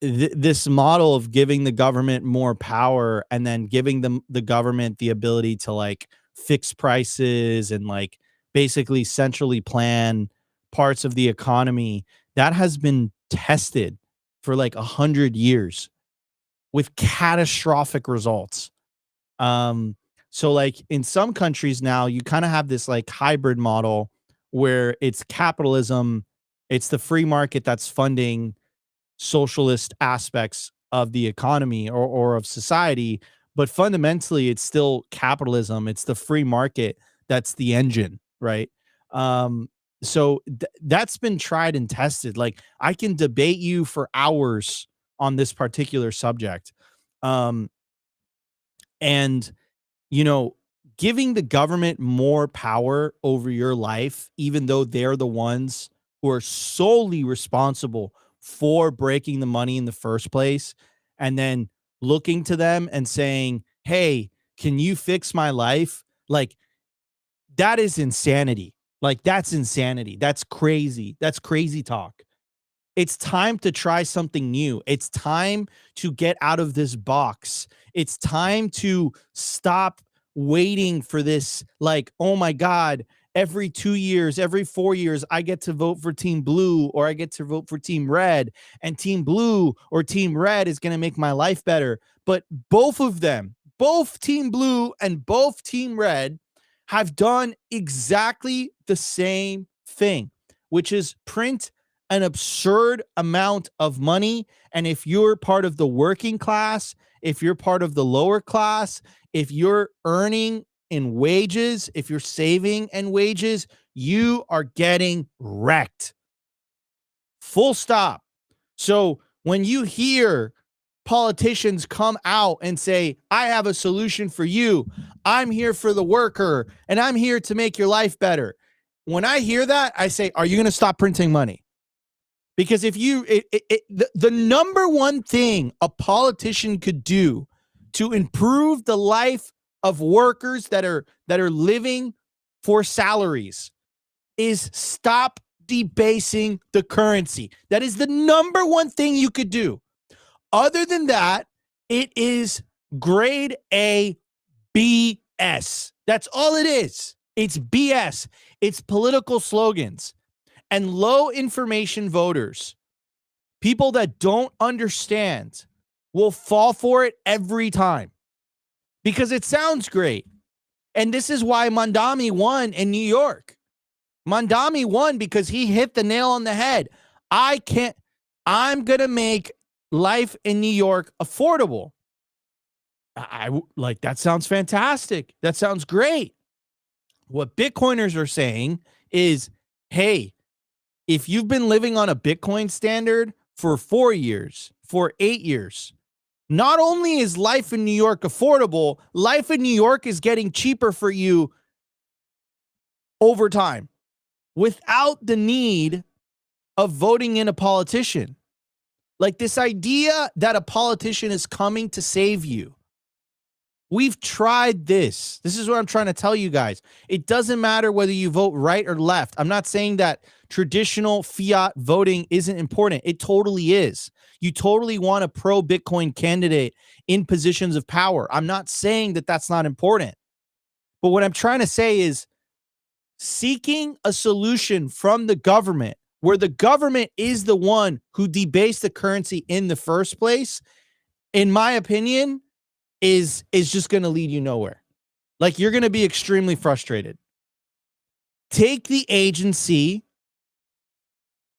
this model of giving the government more power and then giving the government the ability to like fix prices and like basically centrally plan parts of the economy, that has been tested for like 100 years with catastrophic results. So like in some countries now, you kind of have this like hybrid model where it's capitalism, it's the free market that's funding socialist aspects of the economy or of society, but fundamentally it's still capitalism. It's the free market that's the engine, right? So that's been tried and tested. Like I can debate you for hours on this particular subject. And giving the government more power over your life, even though they're the ones who are solely responsible for breaking the money in the first place, and then looking to them and saying, hey, can you fix my life? Like that is insanity. Like that's insanity. That's crazy. That's crazy talk. It's time to try something new. It's time to get out of this box. It's time to stop waiting for this, like, oh my God, every 2 years, every 4 years, I get to vote for Team Blue or I get to vote for Team Red, and Team Blue or Team Red is going to make my life better. But both of them, both Team Blue and both Team Red, have done exactly the same thing, which is print an absurd amount of money. And if you're part of the working class, if you're part of the lower class, if you're earning in wages, if you're saving in wages, you are getting wrecked. Full stop. So when you hear politicians come out and say, I have a solution for you, I'm here for the worker, and I'm here to make your life better. When I hear that, I say, are you going to stop printing money? Because if the number one thing a politician could do to improve the life of workers that are living for salaries is stop debasing the currency. That is the number one thing you could do. Other than that, it is grade A BS. That's all it is. It's BS. It's political slogans. And low information voters, people that don't understand, will fall for it every time because it sounds great. And this is why Mondami won in New York. Mondami won because he hit the nail on the head. I'm going to make life in New York affordable. I like that. Sounds fantastic. That sounds great. What Bitcoiners are saying is, hey, if you've been living on a Bitcoin standard for 4 years, for 8 years, not only is life in New York affordable, life in New York is getting cheaper for you over time without the need of voting in a politician. Like this idea that a politician is coming to save you We've tried this. This is what I'm trying to tell you guys. It doesn't matter whether you vote right or left. I'm not saying that traditional fiat voting isn't important. It totally is. You totally want a pro-Bitcoin candidate in positions of power. I'm not saying that that's not important. But what I'm trying to say is seeking a solution from the government where the government is the one who debased the currency in the first place, in my opinion, is just going to lead you nowhere. Like, you're going to be extremely frustrated. Take the agency,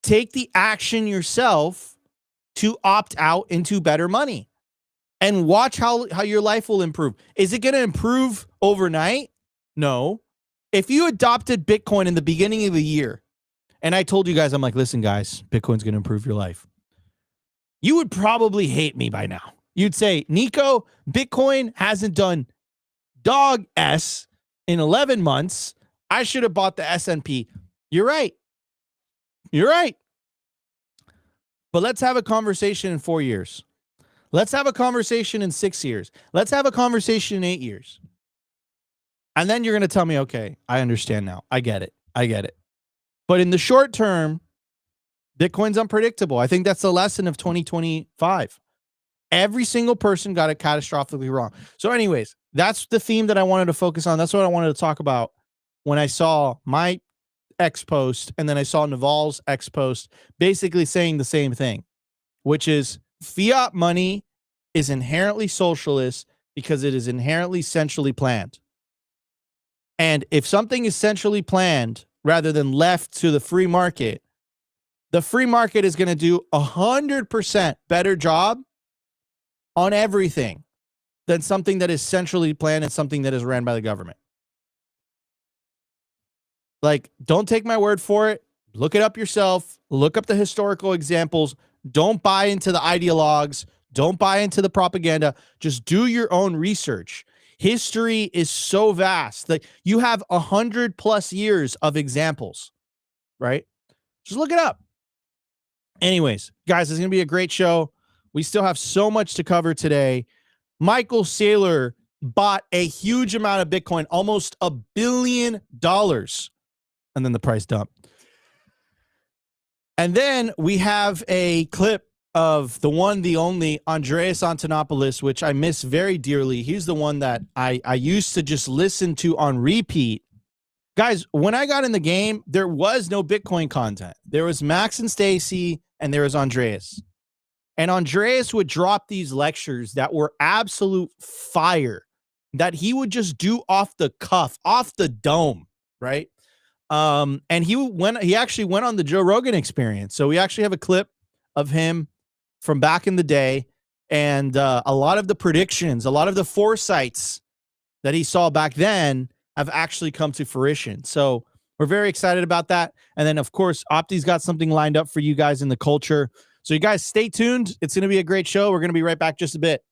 take the action yourself to opt out into better money and watch how your life will improve. Is it going to improve overnight? No. If you adopted Bitcoin in the beginning of the year, and I told you guys, I'm like, listen, guys, Bitcoin's going to improve your life, you would probably hate me by now. You'd say, Nico, Bitcoin hasn't done dog S in 11 months. I should have bought the S&P. You're right. You're right. But let's have a conversation in 4 years. Let's have a conversation in 6 years. Let's have a conversation in 8 years. And then you're going to tell me, okay, I understand now. I get it. I get it. But in the short term, Bitcoin's unpredictable. I think that's the lesson of 2025. Every single person got it catastrophically wrong. So anyways, that's the theme that I wanted to focus on. That's what I wanted to talk about when I saw my X post and then I saw Naval's X post basically saying the same thing, which is fiat money is inherently socialist because it is inherently centrally planned. And if something is centrally planned rather than left to the free market is going to do 100% better job on everything than something that is centrally planned and something that is ran by the government. Like, don't take my word for it. Look it up yourself. Look up the historical examples. Don't buy into the ideologues. Don't buy into the propaganda. Just do your own research. History is so vast that you have 100+ years of examples, right? Just look it up. Anyways, guys, it's going to be a great show. We still have so much to cover today. Michael Saylor bought a huge amount of Bitcoin, almost $1 billion, and then the price dumped. And then we have a clip of the one, the only Andreas Antonopoulos, which I miss very dearly. He's the one that I used to just listen to on repeat. Guys, when I got in the game, there was no Bitcoin content. There was Max and Stacy, and there was Andreas. And Andreas would drop these lectures that were absolute fire, that he would just do off the cuff, off the dome, right? And he actually went on the Joe Rogan Experience. So we actually have a clip of him from back in the day, and a lot of the predictions, a lot of the foresights that he saw back then have actually come to fruition. So we're very excited about that. And then, of course, Opti's got something lined up for you guys in the culture. So you guys stay tuned. It's going to be a great show. We're going to be right back just a bit.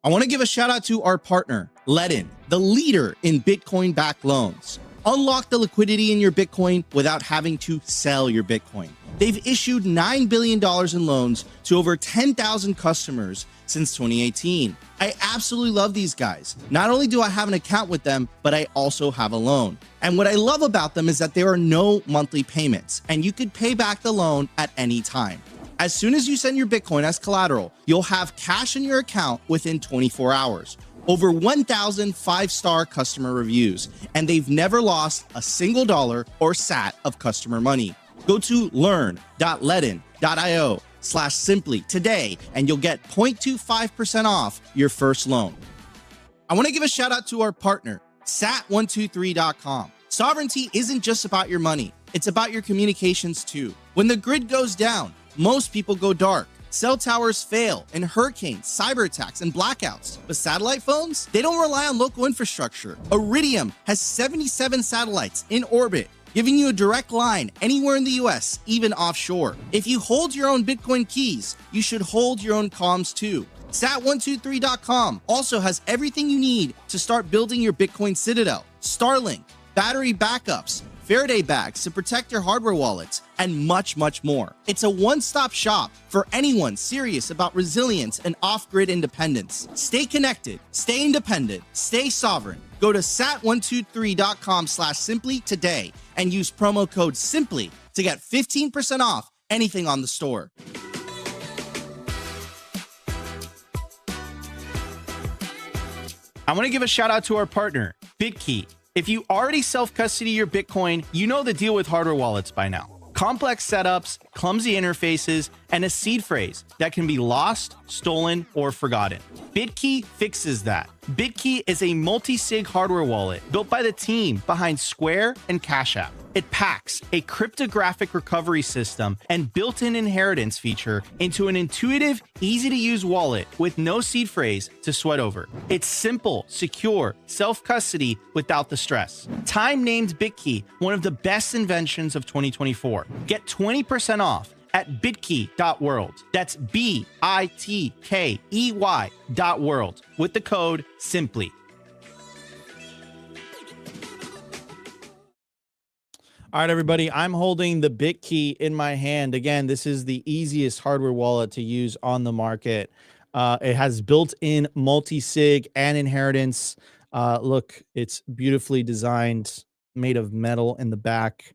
I want to give a shout out to our partner, Ledin, the leader in Bitcoin-backed loans. Unlock the liquidity in your Bitcoin without having to sell your Bitcoin. They've issued $9 billion in loans to over 10,000 customers since 2018. I absolutely love these guys. Not only do I have an account with them, but I also have a loan. And what I love about them is that there are no monthly payments, and you could pay back the loan at any time. As soon as you send your Bitcoin as collateral, you'll have cash in your account within 24 hours. Over 1,000 five-star customer reviews, and they've never lost a single dollar or sat of customer money. Go to learn.ledin.io/simply today, and you'll get 0.25% off your first loan. I want to give a shout out to our partner, sat123.com. Sovereignty isn't just about your money. It's about your communications too. When the grid goes down, most people go dark. Cell towers fail in hurricanes, cyber attacks, and blackouts. But satellite phones, they don't rely on local infrastructure. Iridium has 77 satellites in orbit, giving you a direct line anywhere in the US, even offshore. If you hold your own Bitcoin keys, you should hold your own comms too. Sat123.com also has everything you need to start building your Bitcoin citadel. Starlink, battery backups, Faraday bags to protect your hardware wallets, and much, much more. It's a one-stop shop for anyone serious about resilience and off-grid independence. Stay connected, stay independent, stay sovereign. Go to sat123.com/simply today and use promo code SIMPLY to get 15% off anything on the store. I want to give a shout out to our partner, BitKey. If you already self-custody your Bitcoin, you know the deal with hardware wallets by now. Complex setups, clumsy interfaces, and a seed phrase that can be lost, stolen, or forgotten. BitKey fixes that. BitKey is a multi-sig hardware wallet built by the team behind Square and Cash App. It packs a cryptographic recovery system and built-in inheritance feature into an intuitive, easy-to-use wallet with no seed phrase to sweat over. It's simple, secure, self-custody without the stress. Time named BitKey one of the best inventions of 2024. Get 20% off at bitkey.world. That's BITKEY.world with the code SIMPLY. All right, everybody, I'm holding the BitKey in my hand. Again, this is the easiest hardware wallet to use on the market. It has built-in multi-sig and inheritance. Look, it's beautifully designed, made of metal in the back.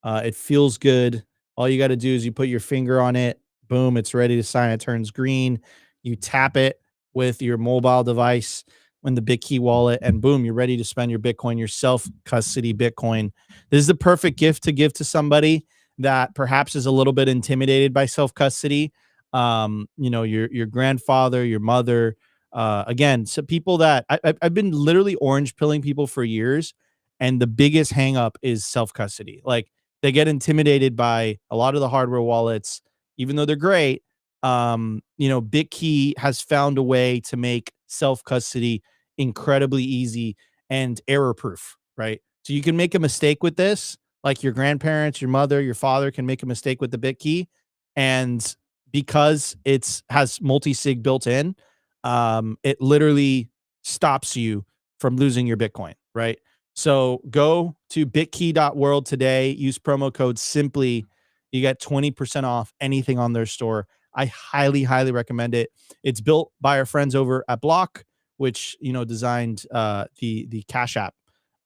It feels good. All you got to do is you put your finger on it. Boom, it's ready to sign. It turns green. You tap it with your mobile device in the BitKey wallet, and boom, you're ready to spend your Bitcoin, your self-custody Bitcoin. This is the perfect gift to give to somebody that perhaps is a little bit intimidated by self-custody. You know, your grandfather, your mother. Again, so people that I've been literally orange pilling people for years, and the biggest hang up is self-custody. Like, they get intimidated by a lot of the hardware wallets, even though they're great. You know, BitKey has found a way to make self-custody incredibly easy and error-proof, right? So you can make a mistake with this, like your grandparents, your mother, your father can make a mistake with the BitKey, and because it's has multi-sig built in, it literally stops you from losing your Bitcoin, right? So go to bitkey.world today, use promo code SIMPLY. You get 20% off anything on their store. I highly, highly recommend it. It's built by our friends over at Block, which, you know, designed the Cash App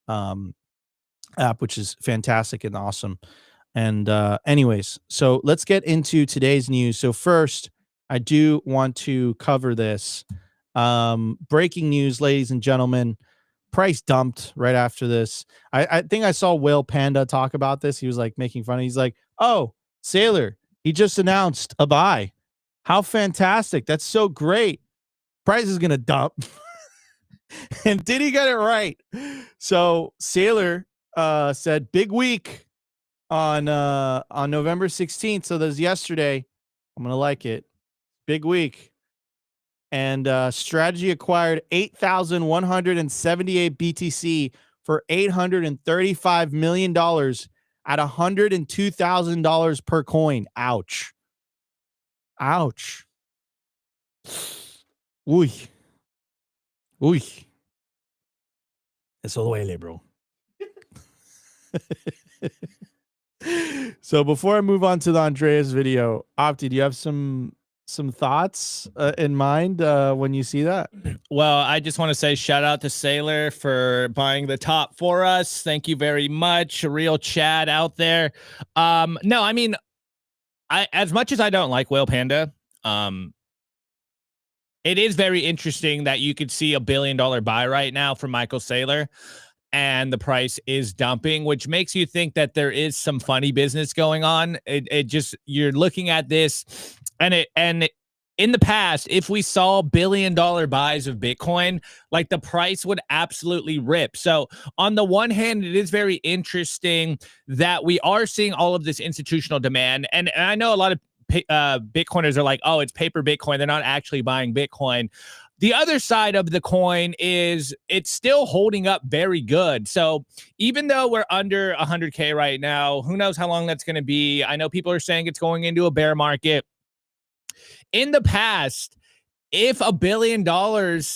app, which is fantastic and awesome. And anyways, so let's get into today's news. So first, I do want to cover this. Breaking news, ladies and gentlemen. Price dumped right after this. I think I saw Whale Panda talk about this. He was like making fun. He's like, oh, Sailor, he just announced a buy. How fantastic. That's so great. Price is going to dump. And did he get it right? So Sailor said big week on November 16th. So that's yesterday. I'm going to like it. Big week. And Strategy acquired 8,178 BTC for $835 million at $102,000 per coin. Ouch. Ouch. Uy. Uy. Eso duele, bro. So before I move on to the Andreas video, Opti, do you have some thoughts in mind when you see that? Well, I just want to say shout out to Sailor for buying the top for us. Thank you very much. A real Chad out there. No, I mean, as much as I don't like Whale Panda, it is very interesting that you could see $1 billion buy right now from Michael Saylor, and the price is dumping, which makes you think that there is some funny business going on. It just, you're looking at this, and in the past, if we saw $1 billion buys of Bitcoin, like, the price would absolutely rip. So on the one hand, it is very interesting that we are seeing all of this institutional demand. And I know a lot of Bitcoiners are like, oh, it's paper Bitcoin. They're not actually buying Bitcoin. The other side of the coin is it's still holding up very good. So even though we're under 100K right now, who knows how long that's going to be? I know people are saying it's going into a bear market. In the past, if $1 billion,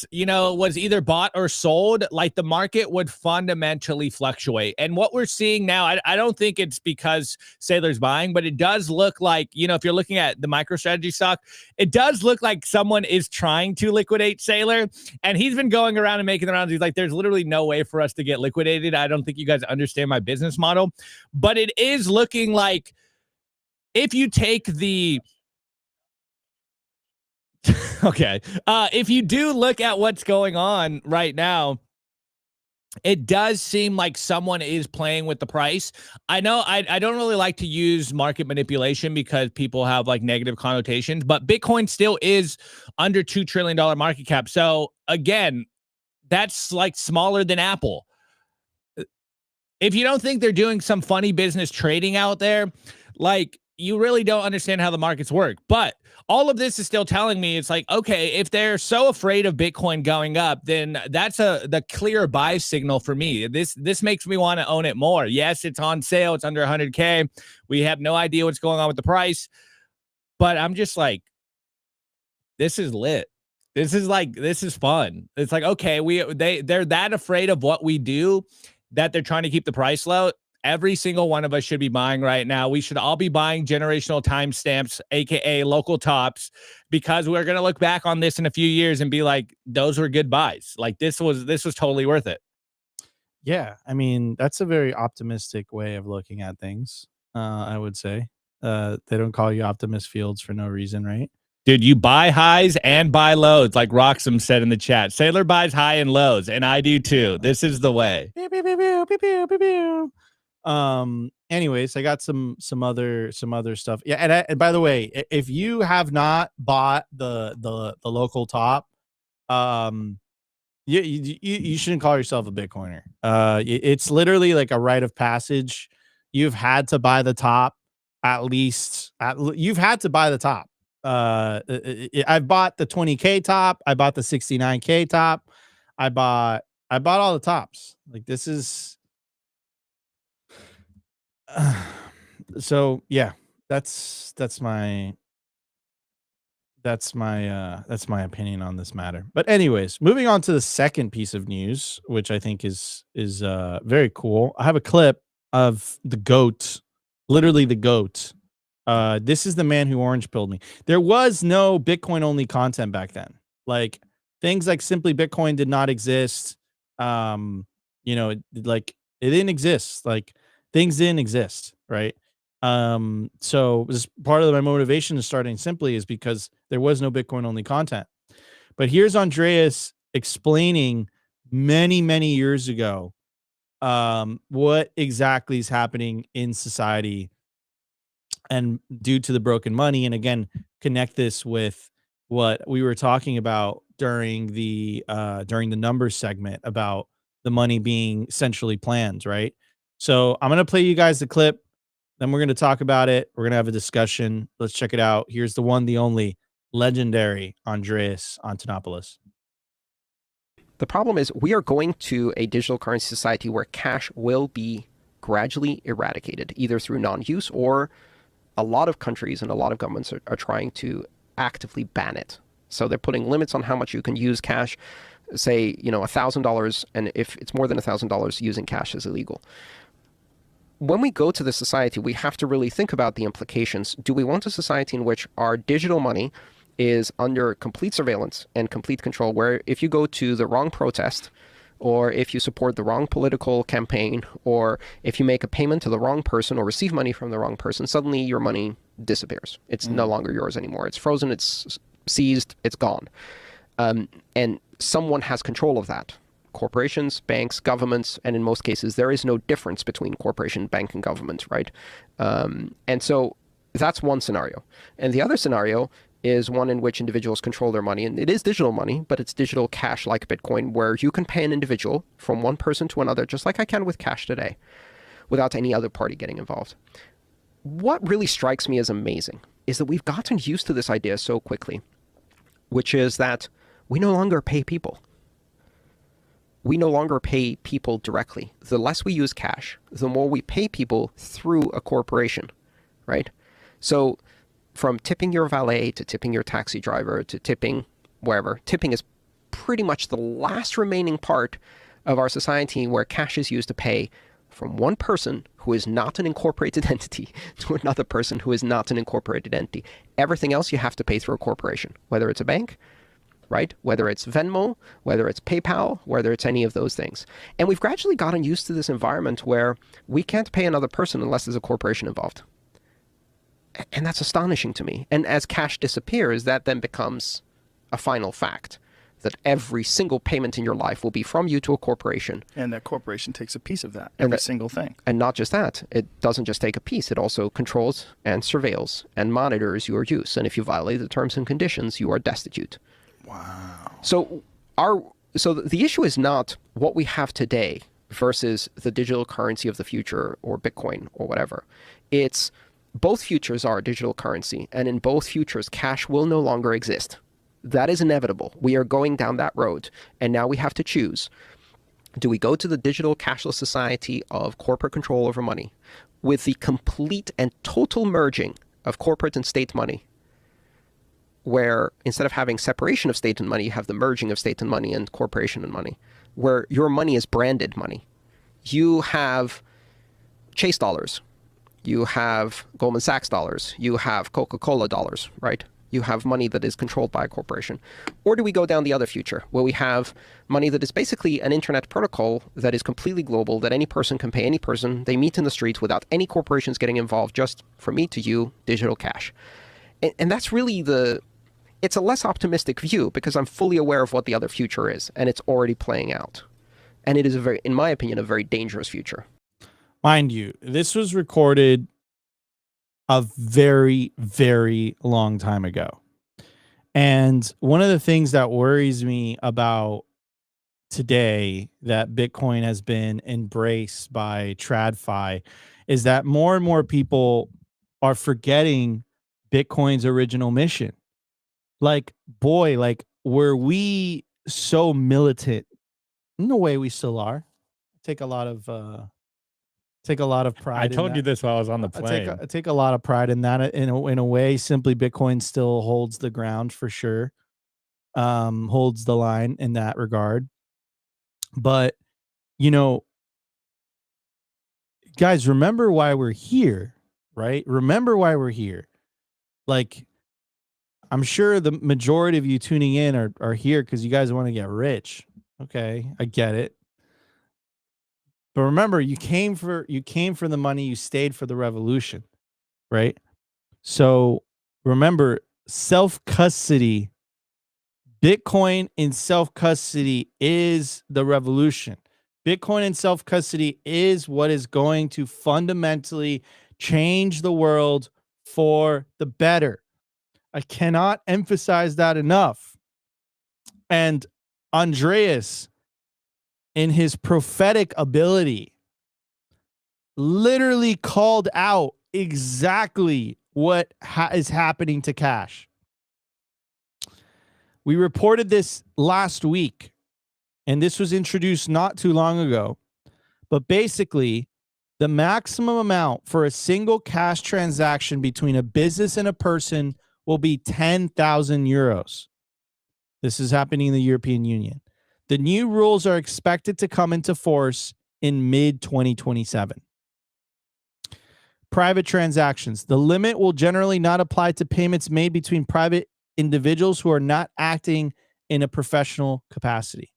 you know, was either bought or sold, like the market would fundamentally fluctuate. And what we're seeing now, I don't think it's because Saylor's buying, but it does look like, you know, if you're looking at the MicroStrategy stock, it does look like someone is trying to liquidate Saylor. And he's been going around and making the rounds. He's like, there's literally no way for us to get liquidated. I don't think you guys understand my business model. But it is looking like if you take the okay. If you do look at what's going on right now, it does seem like someone is playing with the price. I know I don't really like to use market manipulation because people have like negative connotations, but Bitcoin still is under $2 trillion market cap. So again, that's like smaller than Apple. If you don't think they're doing some funny business trading out there, like you really don't understand how the markets work. But all of this is still telling me it's like, okay, if they're so afraid of Bitcoin going up, then that's the clear buy signal for me. This makes me want to own it more. Yes, it's on sale. It's under 100K. We have no idea what's going on with the price, but I'm just like, this is lit. This is fun. It's like, okay, they're that afraid of what we do that they're trying to keep the price low. Every single one of us should be buying right now. We should all be buying generational timestamps, aka local tops, because we're going to look back on this in a few years and be like, those were good buys. Like this was totally worth it. Yeah, I mean, that's a very optimistic way of looking at things. I would say they don't call you Optimist Fields for no reason, right? Dude, you buy highs and buy lows, like Roxham said in the chat. Saylor buys high and lows, and I do too. This is the way. Pew, pew, pew, pew, pew, pew, pew, pew. Anyways, I got some other stuff. Yeah, and by the way, if you have not bought the local top, you shouldn't call yourself a Bitcoiner. It's literally like a rite of passage. You've had to buy the top at least. You've had to buy the top. I've bought the 20K top. I bought the 69K top. I bought all the tops. Like this is. So yeah, that's my opinion on this matter. But anyways, moving on to the second piece of news, which I think is very cool. I have a clip of the GOAT, literally the GOAT. This is the man who orange pilled me. There was no Bitcoin only content back then. Like things like Simply Bitcoin did not exist. You know, like it didn't exist. Like things didn't exist, right? So this part of my motivation to starting Simply is because there was no Bitcoin only content. But here's Andreas explaining many years ago what exactly is happening in society and due to the broken money. And again, connect this with what we were talking about during the numbers segment about the money being centrally planned, right? So I'm going to play you guys the clip. Then we're going to talk about it. We're going to have a discussion. Let's check it out. Here's the one, the only legendary Andreas Antonopoulos. The problem is we are going to a digital currency society where cash will be gradually eradicated, either through non-use or a lot of countries and a lot of governments are trying to actively ban it. So they're putting limits on how much you can use cash. Say, you know, $1,000, and if it's more than $1,000, using cash is illegal. When we go to the society, we have to really think about the implications. Do we want a society in which our digital money is under complete surveillance and complete control, where if you go to the wrong protest, or if you support the wrong political campaign, or if you make a payment to the wrong person or receive money from the wrong person, suddenly your money disappears. It's no longer yours anymore. It's frozen, it's seized, it's gone. And someone has control of that. Corporations, banks, governments, and in most cases, there is no difference between corporation, bank, and government, right? And so that's one scenario. And the other scenario is one in which individuals control their money. And it is digital money, but it's digital cash like Bitcoin, where you can pay an individual from one person to another, just like I can with cash today, without any other party getting involved. What really strikes me as amazing is that we've gotten used to this idea so quickly, which is that we no longer pay people. We no longer pay people directly. The less we use cash, the more we pay people through a corporation, right? So from tipping your valet to tipping your taxi driver to tipping wherever, tipping is pretty much the last remaining part of our society where cash is used to pay from one person who is not an incorporated entity to another person who is not an incorporated entity. Everything else you have to pay through a corporation, whether it's a bank, right? Whether it's Venmo, whether it's PayPal, whether it's any of those things. And we've gradually gotten used to this environment where we can't pay another person unless there's a corporation involved. And that's astonishing to me. And as cash disappears, that then becomes a final fact, that every single payment in your life will be from you to a corporation. And that corporation takes a piece of that, every single thing. And not just that, it doesn't just take a piece, it also controls and surveils and monitors your use. And if you violate the terms and conditions, you are destitute. Wow. So the issue is not what we have today versus the digital currency of the future or Bitcoin or whatever. It's both futures are digital currency, and in both futures, cash will no longer exist. That is inevitable. We are going down that road, and now we have to choose. Do we go to the digital cashless society of corporate control over money with the complete and total merging of corporate and state money, where instead of having separation of state and money, you have the merging of state and money and corporation and money, where your money is branded money? You have Chase dollars. You have Goldman Sachs dollars. You have Coca-Cola dollars, right? You have money that is controlled by a corporation. Or do we go down the other future, where we have money that is basically an internet protocol that is completely global, that any person can pay any person, they meet in the streets without any corporations getting involved, just from me to you, digital cash. And that's really it's a less optimistic view, because I'm fully aware of what the other future is, and it's already playing out. And it is in my opinion, a very dangerous future. Mind you, this was recorded a very, very long time ago. And one of the things that worries me about today that Bitcoin has been embraced by TradFi is that more and more people are forgetting Bitcoin's original mission. Like, boy, like, were we so militant? In a way, we still are. Take a lot of pride. I told you this while I was on the plane. I take a lot of pride in that. In a way, simply Bitcoin still holds the ground for sure. Holds the line in that regard. But, you know, guys, remember why we're here, right? Remember why we're here. Like, I'm sure the majority of you tuning in are here because you guys want to get rich. Okay, I get it. But remember, you came for the money, you stayed for the revolution, right? So remember, self-custody, Bitcoin in self-custody is the revolution. Bitcoin in self-custody is what is going to fundamentally change the world for the better. I cannot emphasize that enough. And Andreas, in his prophetic ability, literally called out exactly what is happening to cash. We reported this last week, and this was introduced not too long ago. But basically, the maximum amount for a single cash transaction between a business and a person will be 10,000 euros. This is happening in the European Union. The new rules are expected to come into force in mid-2027. Private transactions. The limit will generally not apply to payments made between private individuals who are not acting in a professional capacity.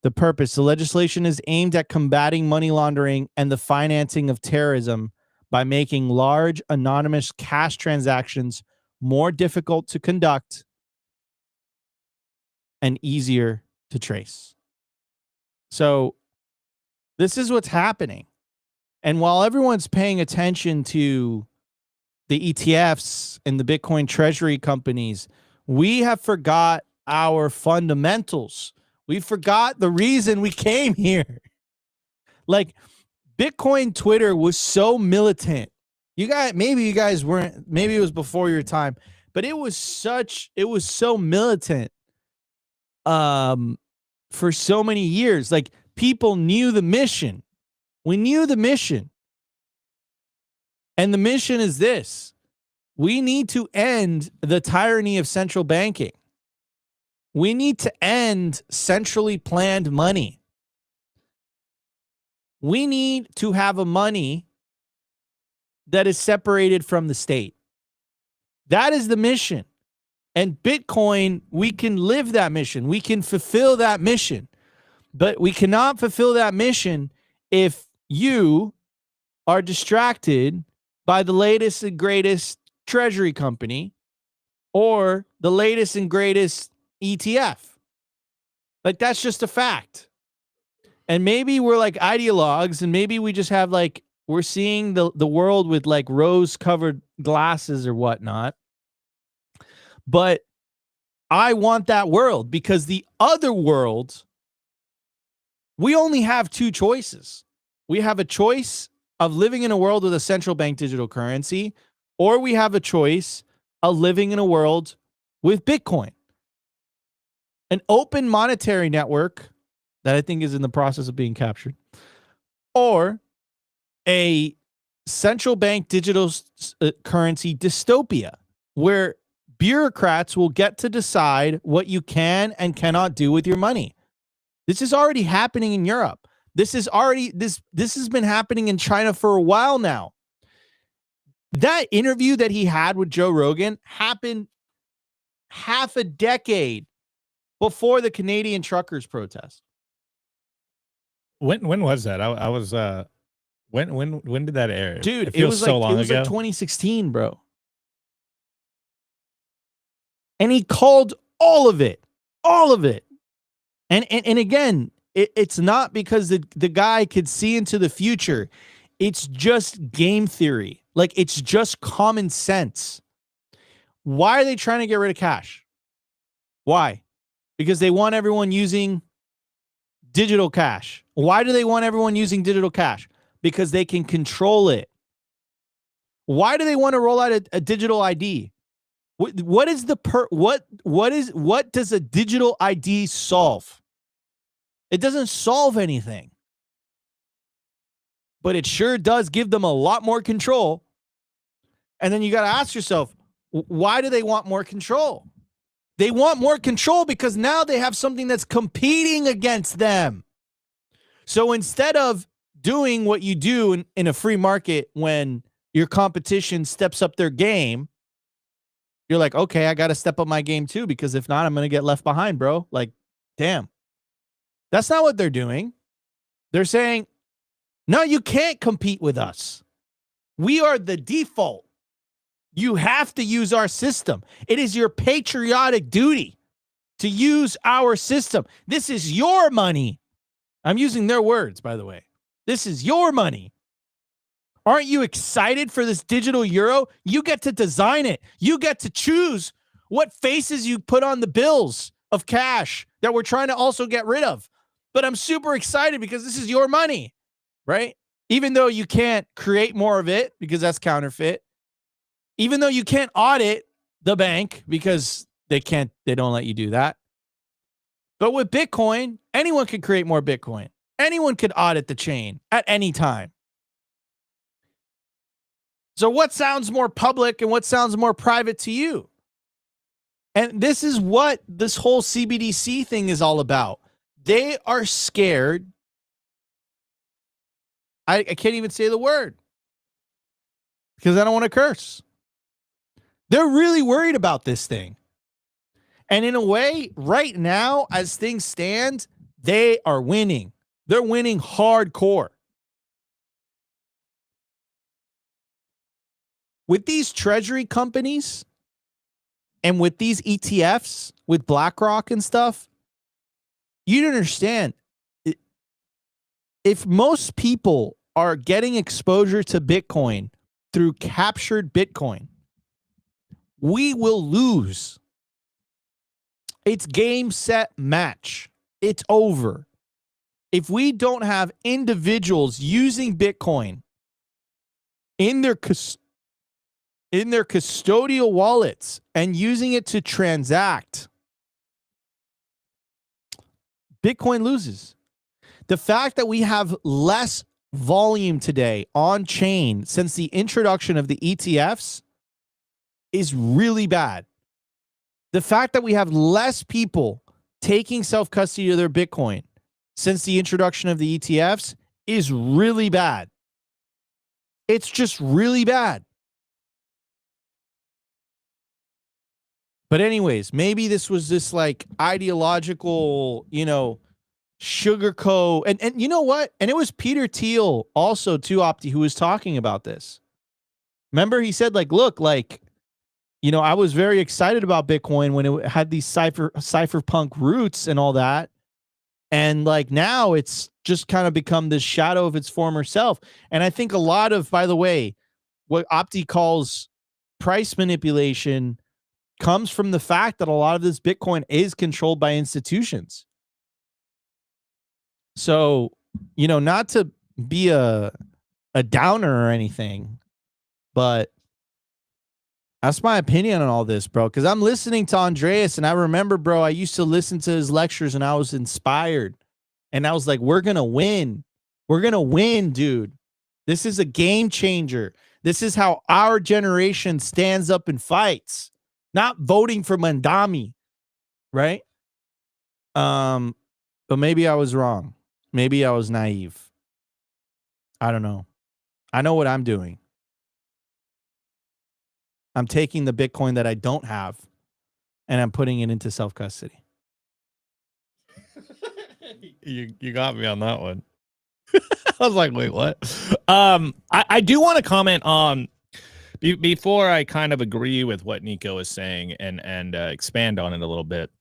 The purpose. The legislation is aimed at combating money laundering and the financing of terrorism by making large anonymous cash transactions more difficult to conduct and easier to trace. So this is what's happening. And while everyone's paying attention to the ETFs and the Bitcoin treasury companies, we have forgot our fundamentals. We forgot the reason we came here. Like, Bitcoin Twitter was so militant. Maybe you guys weren't, maybe it was before your time, but it was so militant for so many years. Like, people knew the mission. We knew the mission. And the mission is this: we need to end the tyranny of central banking. We need to end centrally planned money. We need to have a money that is separated from the state. That is the mission. And Bitcoin, we can live that mission. We can fulfill that mission. But we cannot fulfill that mission if you are distracted by the latest and greatest treasury company or the latest and greatest ETF. Like, that's just a fact. And maybe we're like ideologues, and maybe we just have like, we're seeing the world with like rose-covered glasses or whatnot. But I want that world, because the other world, we only have two choices. We have a choice of living in a world with a central bank digital currency, or we have a choice of living in a world with Bitcoin. An open monetary network that I think is in the process of being captured, or a central bank digital currency dystopia where bureaucrats will get to decide what you can and cannot do with your money. This is already happening in Europe. This has been happening in China for a while now. That interview that he had with Joe Rogan happened half a decade before the Canadian truckers protest. When was that? I was when did that air? Dude, it feels so long it was ago. like 2016, bro. And he called all of it. And again, it's not because the guy could see into the future. It's just game theory. Like, it's just common sense. Why are they trying to get rid of cash? Why? Because they want everyone using digital cash. Why do they want everyone using digital cash? Because they can control it. Why do they want to roll out a digital ID? What does a digital ID solve? It doesn't solve anything. But it sure does give them a lot more control. And then you got to ask yourself, why do they want more control? They want more control because now they have something that's competing against them. So instead of doing what you do in a free market when your competition steps up their game, you're like, okay, I got to step up my game too, because if not, I'm going to get left behind, bro. Like, damn. That's not what they're doing. They're saying, no, you can't compete with us. We are the default. You have to use our system. It is your patriotic duty to use our system. This is your money. I'm using their words, by the way. This is your money. Aren't you excited for this digital euro? You get to design it. You get to choose what faces you put on the bills of cash that we're trying to also get rid of. But I'm super excited because this is your money, right? Even though you can't create more of it because that's counterfeit. Even though you can't audit the bank because they don't let you do that. But with Bitcoin, anyone can create more Bitcoin. Anyone could audit the chain at any time. So what sounds more public and what sounds more private to you? And this is what this whole CBDC thing is all about. They are scared. I can't even say the word because I don't want to curse. They're really worried about this thing. And in a way, right now, as things stand, they are winning. They're winning hardcore. With these treasury companies and with these ETFs, with BlackRock and stuff, you don't understand. If most people are getting exposure to Bitcoin through captured Bitcoin, we will lose. It's game, set, match. It's over. If we don't have individuals using Bitcoin in their custodial wallets and using it to transact, Bitcoin loses. The fact that we have less volume today on chain since the introduction of the ETFs is really bad. The fact that we have less people taking self-custody of their Bitcoin since the introduction of the ETFs is really bad. It's just really bad. But anyways, maybe this was this like ideological, sugarcoat. And you know what? And it was Peter Thiel also too, Opti, who was talking about this. Remember, he said like, look, like, I was very excited about Bitcoin when it had these cypherpunk roots and all that. And like now it's just kind of become this shadow of its former self. And I think a lot of, by the way, what Opti calls price manipulation comes from the fact that a lot of this Bitcoin is controlled by institutions. So, not to be a downer or anything, but that's my opinion on all this, bro. Because I'm listening to Andreas, and I remember, bro, I used to listen to his lectures, and I was inspired. And I was like, we're going to win. We're going to win, dude. This is a game changer. This is how our generation stands up and fights. Not voting for Mandami, right? But maybe I was wrong. Maybe I was naive. I don't know. I know what I'm doing. I'm taking the Bitcoin that I don't have, and I'm putting it into self-custody. You got me on that one. I was like, wait, what? I do want to comment on before I kind of agree with what Nico is saying and expand on it a little bit.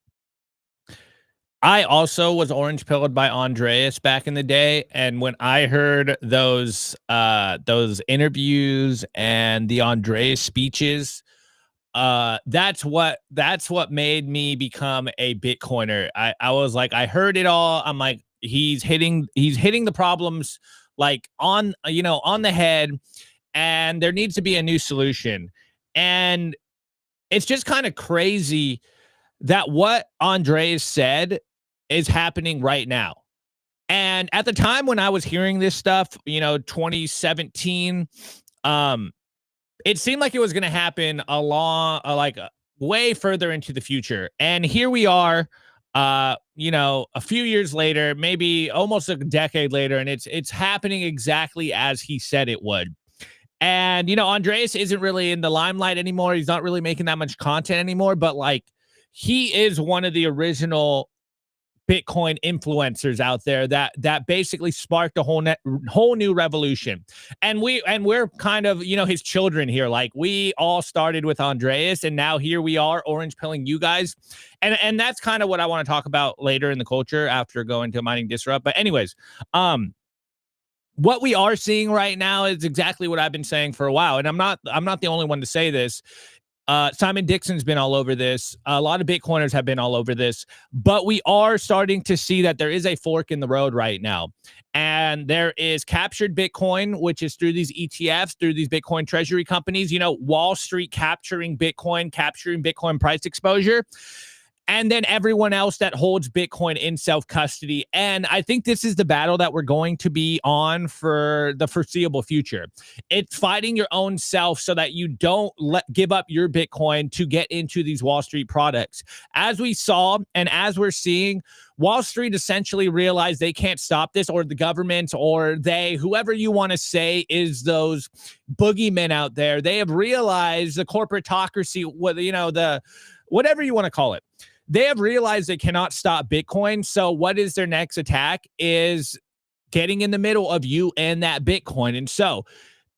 I also was orange pilled by Andreas back in the day, and when I heard those interviews and the Andreas speeches, that's what made me become a Bitcoiner. I was like, I heard it all. I'm like, he's hitting the problems like on the head, and there needs to be a new solution. And it's just kind of crazy that what Andreas said is happening right now. And at the time when I was hearing this stuff, 2017, it seemed like it was going to happen way further into the future. And here we are, a few years later, maybe almost a decade later, and it's happening exactly as he said it would. And, Andreas isn't really in the limelight anymore. He's not really making that much content anymore, but like he is one of the original Bitcoin influencers out there that basically sparked a whole new revolution. And we're kind of, his children here. Like we all started with Andreas, and now here we are orange pilling you guys. And that's kind of what I want to talk about later in the culture after going to Mining Disrupt. But anyways, what we are seeing right now is exactly what I've been saying for a while. And I'm not the only one to say this. Simon Dixon's been all over this. A lot of Bitcoiners have been all over this, but we are starting to see that there is a fork in the road right now. And there is captured Bitcoin, which is through these ETFs, through these Bitcoin treasury companies, Wall Street capturing Bitcoin price exposure. And then everyone else that holds Bitcoin in self-custody. And I think this is the battle that we're going to be on for the foreseeable future. It's fighting your own self so that you don't give up your Bitcoin to get into these Wall Street products. As we saw and as we're seeing, Wall Street essentially realized they can't stop this, or the government, or whoever you want to say is those boogeymen out there. They have realized the corporatocracy, whatever you want to call it. They have realized they cannot stop Bitcoin. So what is their next attack is getting in the middle of you and that Bitcoin. And so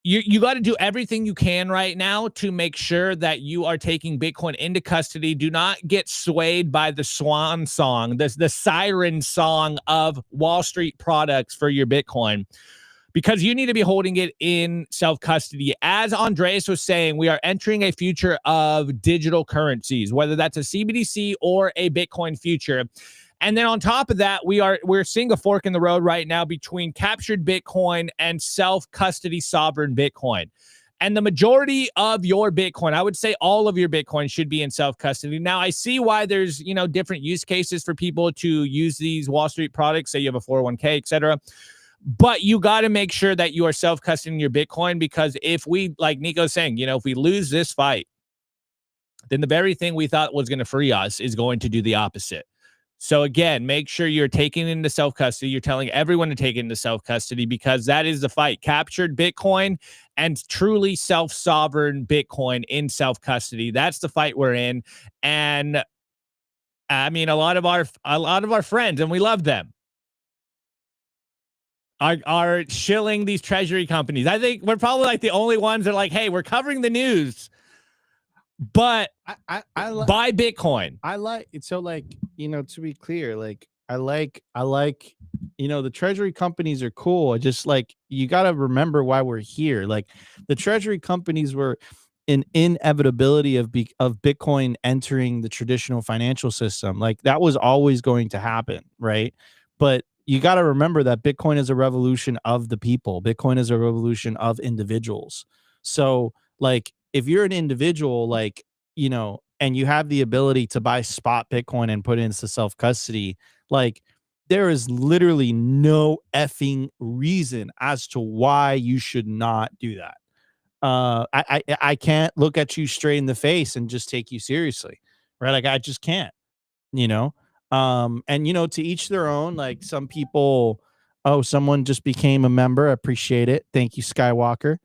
you got to do everything you can right now to make sure that you are taking Bitcoin into custody. Do not get swayed by the swan song, the siren song of Wall Street products for your Bitcoin, because you need to be holding it in self-custody. As Andreas was saying, we are entering a future of digital currencies, whether that's a CBDC or a Bitcoin future. And then on top of that, we're seeing a fork in the road right now between captured Bitcoin and self-custody sovereign Bitcoin. And the majority of your Bitcoin, I would say all of your Bitcoin, should be in self-custody. Now, I see why there's, different use cases for people to use these Wall Street products, say you have a 401k, etc. But you got to make sure that you are self-custodying your Bitcoin, because if we, like Nico's saying, if we lose this fight, then the very thing we thought was going to free us is going to do the opposite. So again, make sure you're taking it into self-custody. You're telling everyone to take it into self-custody, because that is the fight. Captured Bitcoin and truly self-sovereign Bitcoin in self-custody. That's the fight we're in. And I mean, a lot of our friends, and we love them, are shilling these treasury companies. I think we're probably like the only ones that are like, hey, we're covering the news, but I buy Bitcoin. I like it. So, like, you know, to be clear, like, I like, you know, the treasury companies are cool. I just, like, you got to remember why we're here. Like, the treasury companies were an inevitability of Bitcoin entering the traditional financial system. Like, that was always going to happen, right? But you got to remember that Bitcoin is a revolution of the people. Bitcoin is a revolution of individuals. So, like, if you're an individual, like, you know, and you have the ability to buy spot Bitcoin and put it into self-custody, like, there is literally no effing reason as to why you should not do that. I can't look at you straight in the face and just take you seriously, right? Like, I just can't, you know? And, you know, to each their own. Like, some people, oh, someone just became a member. I appreciate it. Thank you, Skywalker.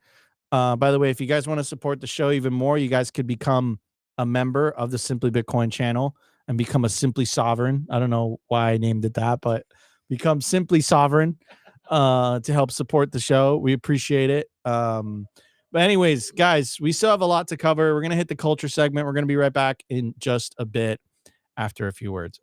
By the way, if you guys want to support the show even more, you guys could become a member of the Simply Bitcoin channel and become a Simply Sovereign. I don't know why I named it that, but become Simply Sovereign to help support the show. We appreciate it. But anyways, guys, we still have a lot to cover. We're going to hit the culture segment. We're going to be right back in just a bit after a few words.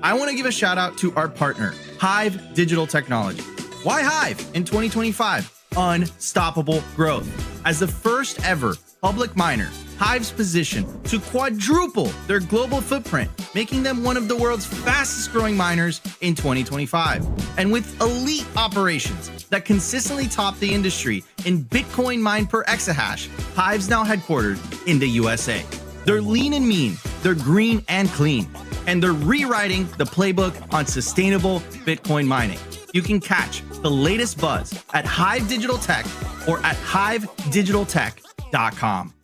I want to give a shout out to our partner, HIVE Digital Technology. Why HIVE in 2025? Unstoppable growth. As the first ever public miner, HIVE's position to quadruple their global footprint, making them one of the world's fastest growing miners in 2025. And with elite operations that consistently top the industry in Bitcoin mined per exahash, HIVE's now headquartered in the USA. They're lean and mean, they're green and clean, and they're rewriting the playbook on sustainable Bitcoin mining. You can catch the latest buzz at HIVE Digital Tech or at hivedigitaltech.com.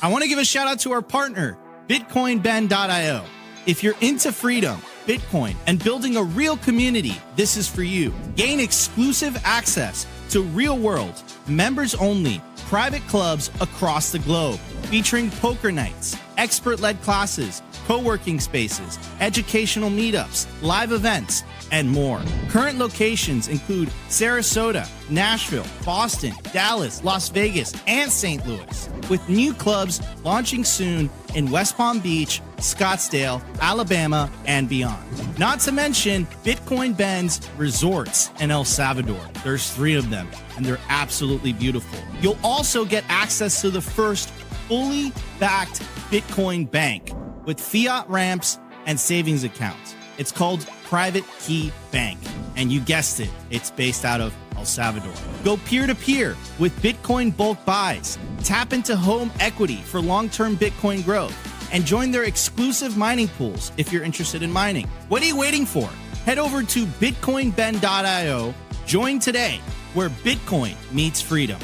I want to give a shout out to our partner, bitcoinben.io. If you're into freedom, Bitcoin, and building a real community, this is for you. Gain exclusive access to real-world, members-only, private clubs across the globe, featuring poker nights, expert-led classes, co-working spaces, educational meetups, live events, and more. Current locations include Sarasota, Nashville, Boston, Dallas, Las Vegas, and St. Louis, with new clubs launching soon in West Palm Beach, Scottsdale, Alabama, and beyond. Not to mention Bitcoin Ben's resorts in El Salvador. There's 3 of them, and they're absolutely beautiful. You'll also get access to the first fully backed Bitcoin bank with fiat ramps and savings accounts. It's called Private Key Bank, and you guessed it, it's based out of El Salvador. Go peer-to-peer with Bitcoin bulk buys, tap into home equity for long-term Bitcoin growth, and join their exclusive mining pools if you're interested in mining. What are you waiting for? Head over to bitcoinben.io, join today, where Bitcoin meets freedom.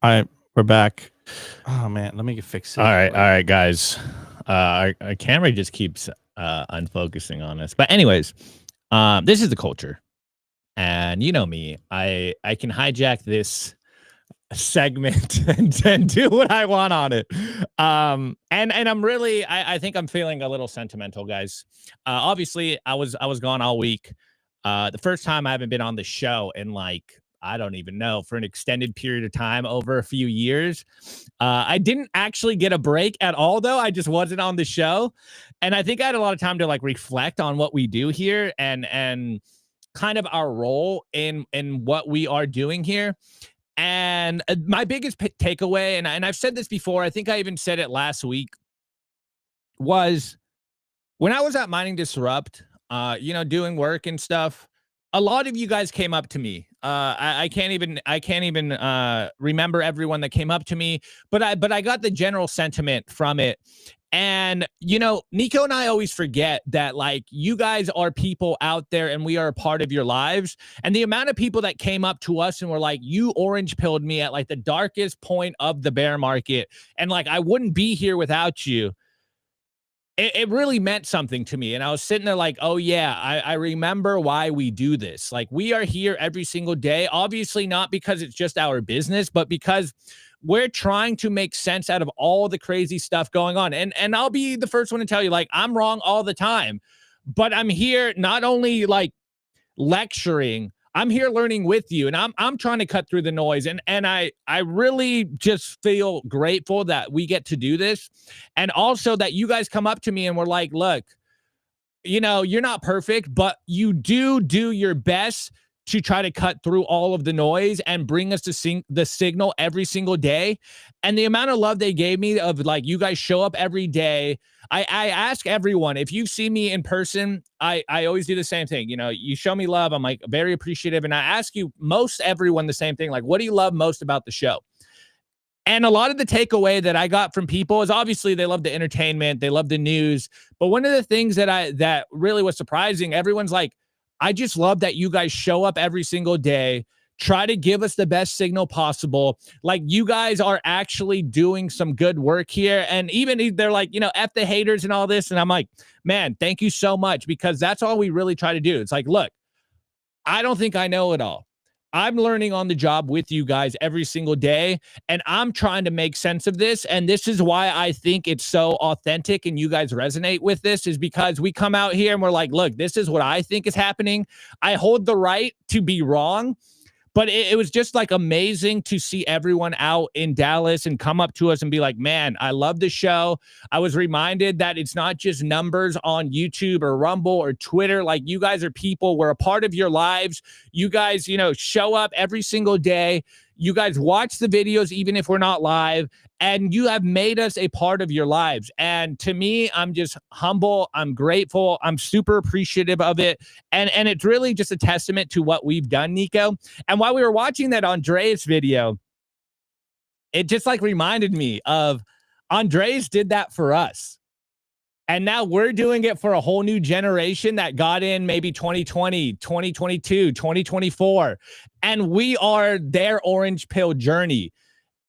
All right, we're back. Oh man, let me fix it. All right, guys. Our camera just keeps unfocusing on us. But anyways, this is the culture, and you know me, I can hijack this segment and do what I want on it. And I'm really, I think I'm feeling a little sentimental, guys. Obviously, I was gone all week. The first time I haven't been on the show in, like, I don't even know, for an extended period of time, over a few years. I didn't actually get a break at all, though. I just wasn't on the show. And I think I had a lot of time to, like, reflect on what we do here and kind of our role in what we are doing here. And my biggest takeaway, and I've said this before, I think I even said it last week, was when I was at Mining Disrupt, doing work and stuff, a lot of you guys came up to me. I can't even remember everyone that came up to me, but I got the general sentiment from it. And, you know, Nico and I always forget that, like, you guys are people out there and we are a part of your lives. And the amount of people that came up to us and were like, you orange pilled me at like the darkest point of the bear market. And like, I wouldn't be here without you. It really meant something to me. And I was sitting there like, oh yeah, I remember why we do this. Like, we are here every single day, obviously not because it's just our business, but because we're trying to make sense out of all the crazy stuff going on. And I'll be the first one to tell you, like, I'm wrong all the time, but I'm here not only like lecturing, I'm here learning with you, and I'm trying to cut through the noise. And I really just feel grateful that we get to do this. And also that you guys come up to me and we're like, look, you know, you're not perfect, but you do your best to try to cut through all of the noise and bring us to the signal every single day. And the amount of love they gave me of like, you guys show up every day. I ask everyone, if you see me in person, I always do the same thing. You know, you show me love. I'm like very appreciative. And I ask you, most everyone, the same thing. Like, what do you love most about the show? And a lot of the takeaway that I got from people is obviously they love the entertainment, they love the news. But one of the things that really was surprising, everyone's like, I just love that you guys show up every single day, try to give us the best signal possible. Like, you guys are actually doing some good work here. And even they're like, you know, F the haters and all this. And I'm like, man, thank you so much, because that's all we really try to do. It's like, look, I don't think I know it all. I'm learning on the job with you guys every single day, and I'm trying to make sense of this. And this is why I think it's so authentic and you guys resonate with this, is because we come out here and we're like, look, this is what I think is happening. I hold the right to be wrong. But it was just like amazing to see everyone out in Dallas and come up to us and be like, man, I love the show. I was reminded that it's not just numbers on YouTube or Rumble or Twitter. Like, you guys are people. We're a part of your lives. You guys, you know, show up every single day. You guys watch the videos, even if we're not live, and you have made us a part of your lives. And to me, I'm just humble. I'm grateful. I'm super appreciative of it. And it's really just a testament to what we've done, Nico. And while we were watching that Andreas video, it just like reminded me of Andreas did that for us. And now we're doing it for a whole new generation that got in maybe 2020, 2022, 2024. And we are their orange pill journey.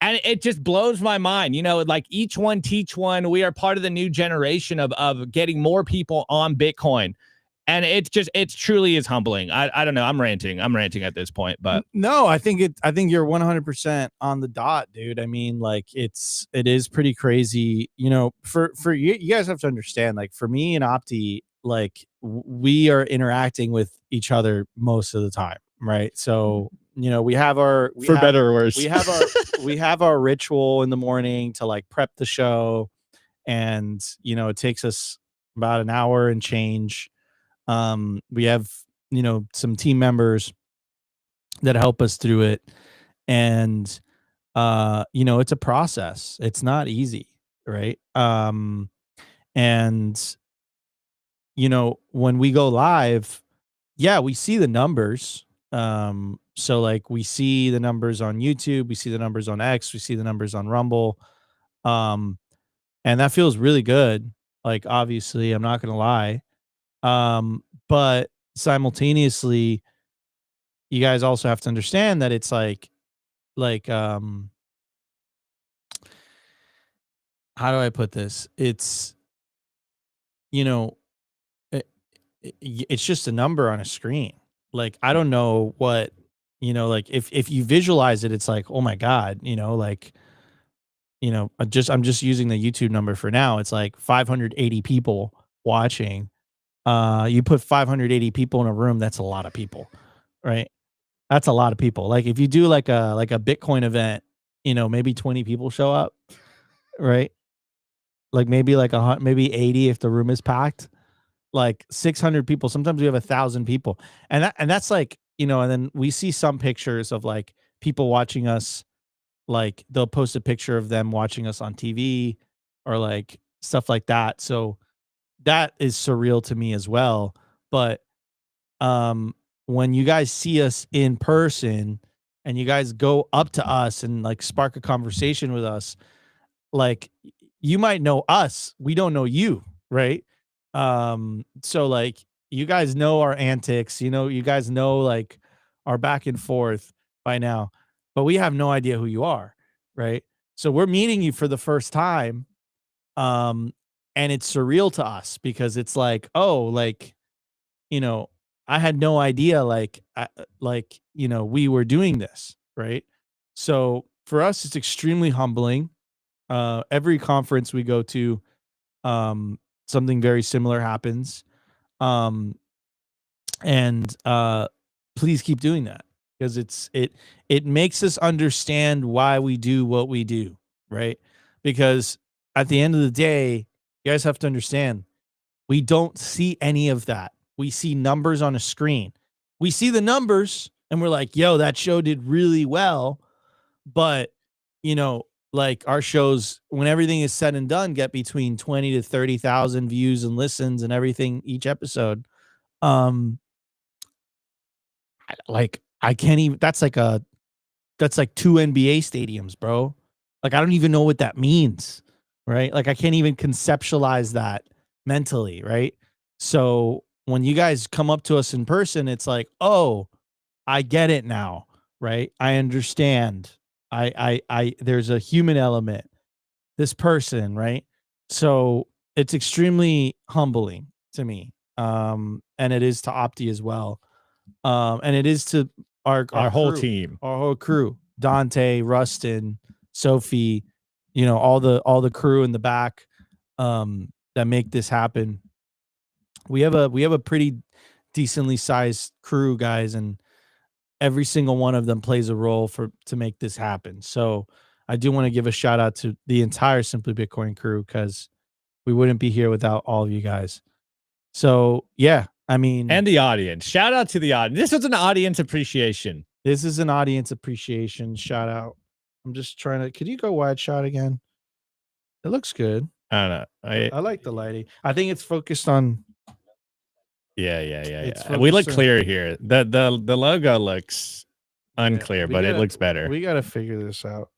And it just blows my mind. You know, like, each one teach one. We are part of the new generation of getting more people on Bitcoin. And it's truly is humbling. I don't know. I'm ranting at this point, but no, I think you're 100% on the dot, dude. I mean, like, it is pretty crazy. You know, for you guys have to understand, like, for me and Opti, like, we are interacting with each other most of the time, right? So, you know, we have better or worse. we have our ritual in the morning to like prep the show, and you know, it takes us about an hour and change. We have, you know, some team members that help us through it, and you know, it's a process. It's not easy, right? And you know, when we go live, yeah, we see the numbers. So like, we see the numbers on YouTube, we see the numbers on X, we see the numbers on Rumble. And that feels really good. Like, obviously, I'm not gonna lie. But simultaneously, you guys also have to understand that it's like how do I put this? It's, you know, it's just a number on a screen. Like, I don't know what, you know, like, if you visualize it, it's like, oh my God, you know, like, you know, I'm just using the YouTube number for now. It's like 580 people watching. You put 580 people in a room, that's a lot of people, right? That's a lot of people. Like, if you do like a Bitcoin event, you know, maybe 20 people show up, right? Like, maybe like maybe 80 if the room is packed. Like 600 people. Sometimes we have 1,000 people, and that's like, you know. And then we see some pictures of like people watching us. Like, they'll post a picture of them watching us on TV or like stuff like that. So that is surreal to me as well. But when you guys see us in person and you guys go up to us and like spark a conversation with us, like, you might know us. We don't know you, right? So like you guys know our antics, you guys know like our back and forth by now, but we have no idea who you are, right? So we're meeting you for the first time. And it's surreal to us because it's like, oh, like, I had no idea, we were doing this, right? So for us, it's extremely humbling. Every conference we go to, something very similar happens. And please keep doing that because it makes us understand why we do what we do, right? Because at the end of the day, you guys have to understand, we don't see any of that. We see numbers on a screen. We see the numbers and we're like, yo, that show did really well. But, like our shows, when everything is said and done, get between 20 to 30,000 views and listens and everything each episode. I can't even, that's like 2 NBA stadiums, bro. Like, I don't even know what that means, right? Like, I can't even conceptualize that mentally, right? So when you guys come up to us in person, it's like, oh, I get it now, right? I understand. There's a human element, this person, right? So it's extremely humbling to me. And it is to Opti as well. And it is to our whole crew, team, our whole crew, Dante, Rustin, Sophie, all the crew in the back, that make this happen. We have a pretty decently sized crew, guys, and every single one of them plays a role to make this happen. So I do want to give a shout out to the entire Simply Bitcoin crew because we wouldn't be here without all of you guys. So yeah, I mean, and the audience. Shout out to the audience. This was an audience appreciation. This is an audience appreciation shout out. I'm just trying to. Could you go wide shot again? It looks good. I don't know. I like the lighting. I think it's focused on. Yeah. We look clear here. The logo looks unclear, but it looks better. We got to figure this out.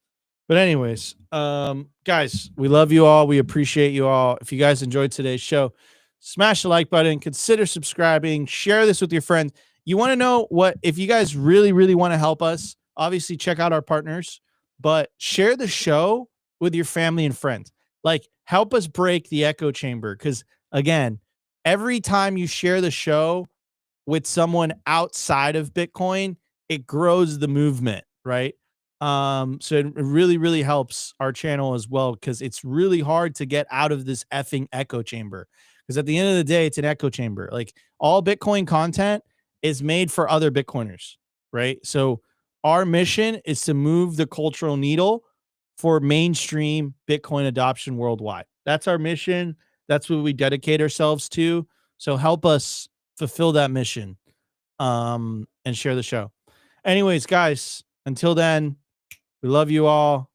But anyways, guys, we love you all. We appreciate you all. If you guys enjoyed today's show, smash the like button, consider subscribing, share this with your friends. You want to know if you guys really, really want to help us, obviously check out our partners, but share the show with your family and friends. Like, help us break the echo chamber. Because again, every time you share the show with someone outside of Bitcoin, it grows the movement, right? So it really, really helps our channel as well, because it's really hard to get out of this effing echo chamber. Because at the end of the day, it's an echo chamber. Like, all Bitcoin content is made for other Bitcoiners, right? So our mission is to move the cultural needle for mainstream Bitcoin adoption worldwide. That's our mission. That's what we dedicate ourselves to. So help us fulfill that mission, and share the show. Anyways, guys, until then, we love you all.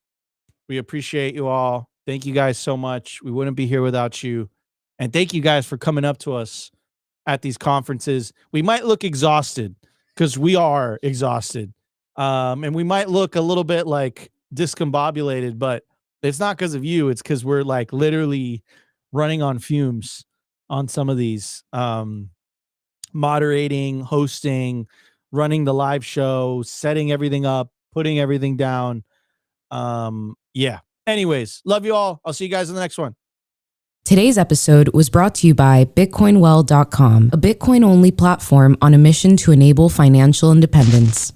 We appreciate you all. Thank you guys so much. We wouldn't be here without you. And thank you guys for coming up to us at these conferences. We might look exhausted because we are exhausted. And we might look a little bit like discombobulated, but it's not because of you. It's because we're like literally running on fumes on some of these, moderating, hosting, running the live show, setting everything up, putting everything down. Yeah. Anyways, love you all. I'll see you guys in the next one. Today's episode was brought to you by BitcoinWell.com, a Bitcoin-only platform on a mission to enable financial independence.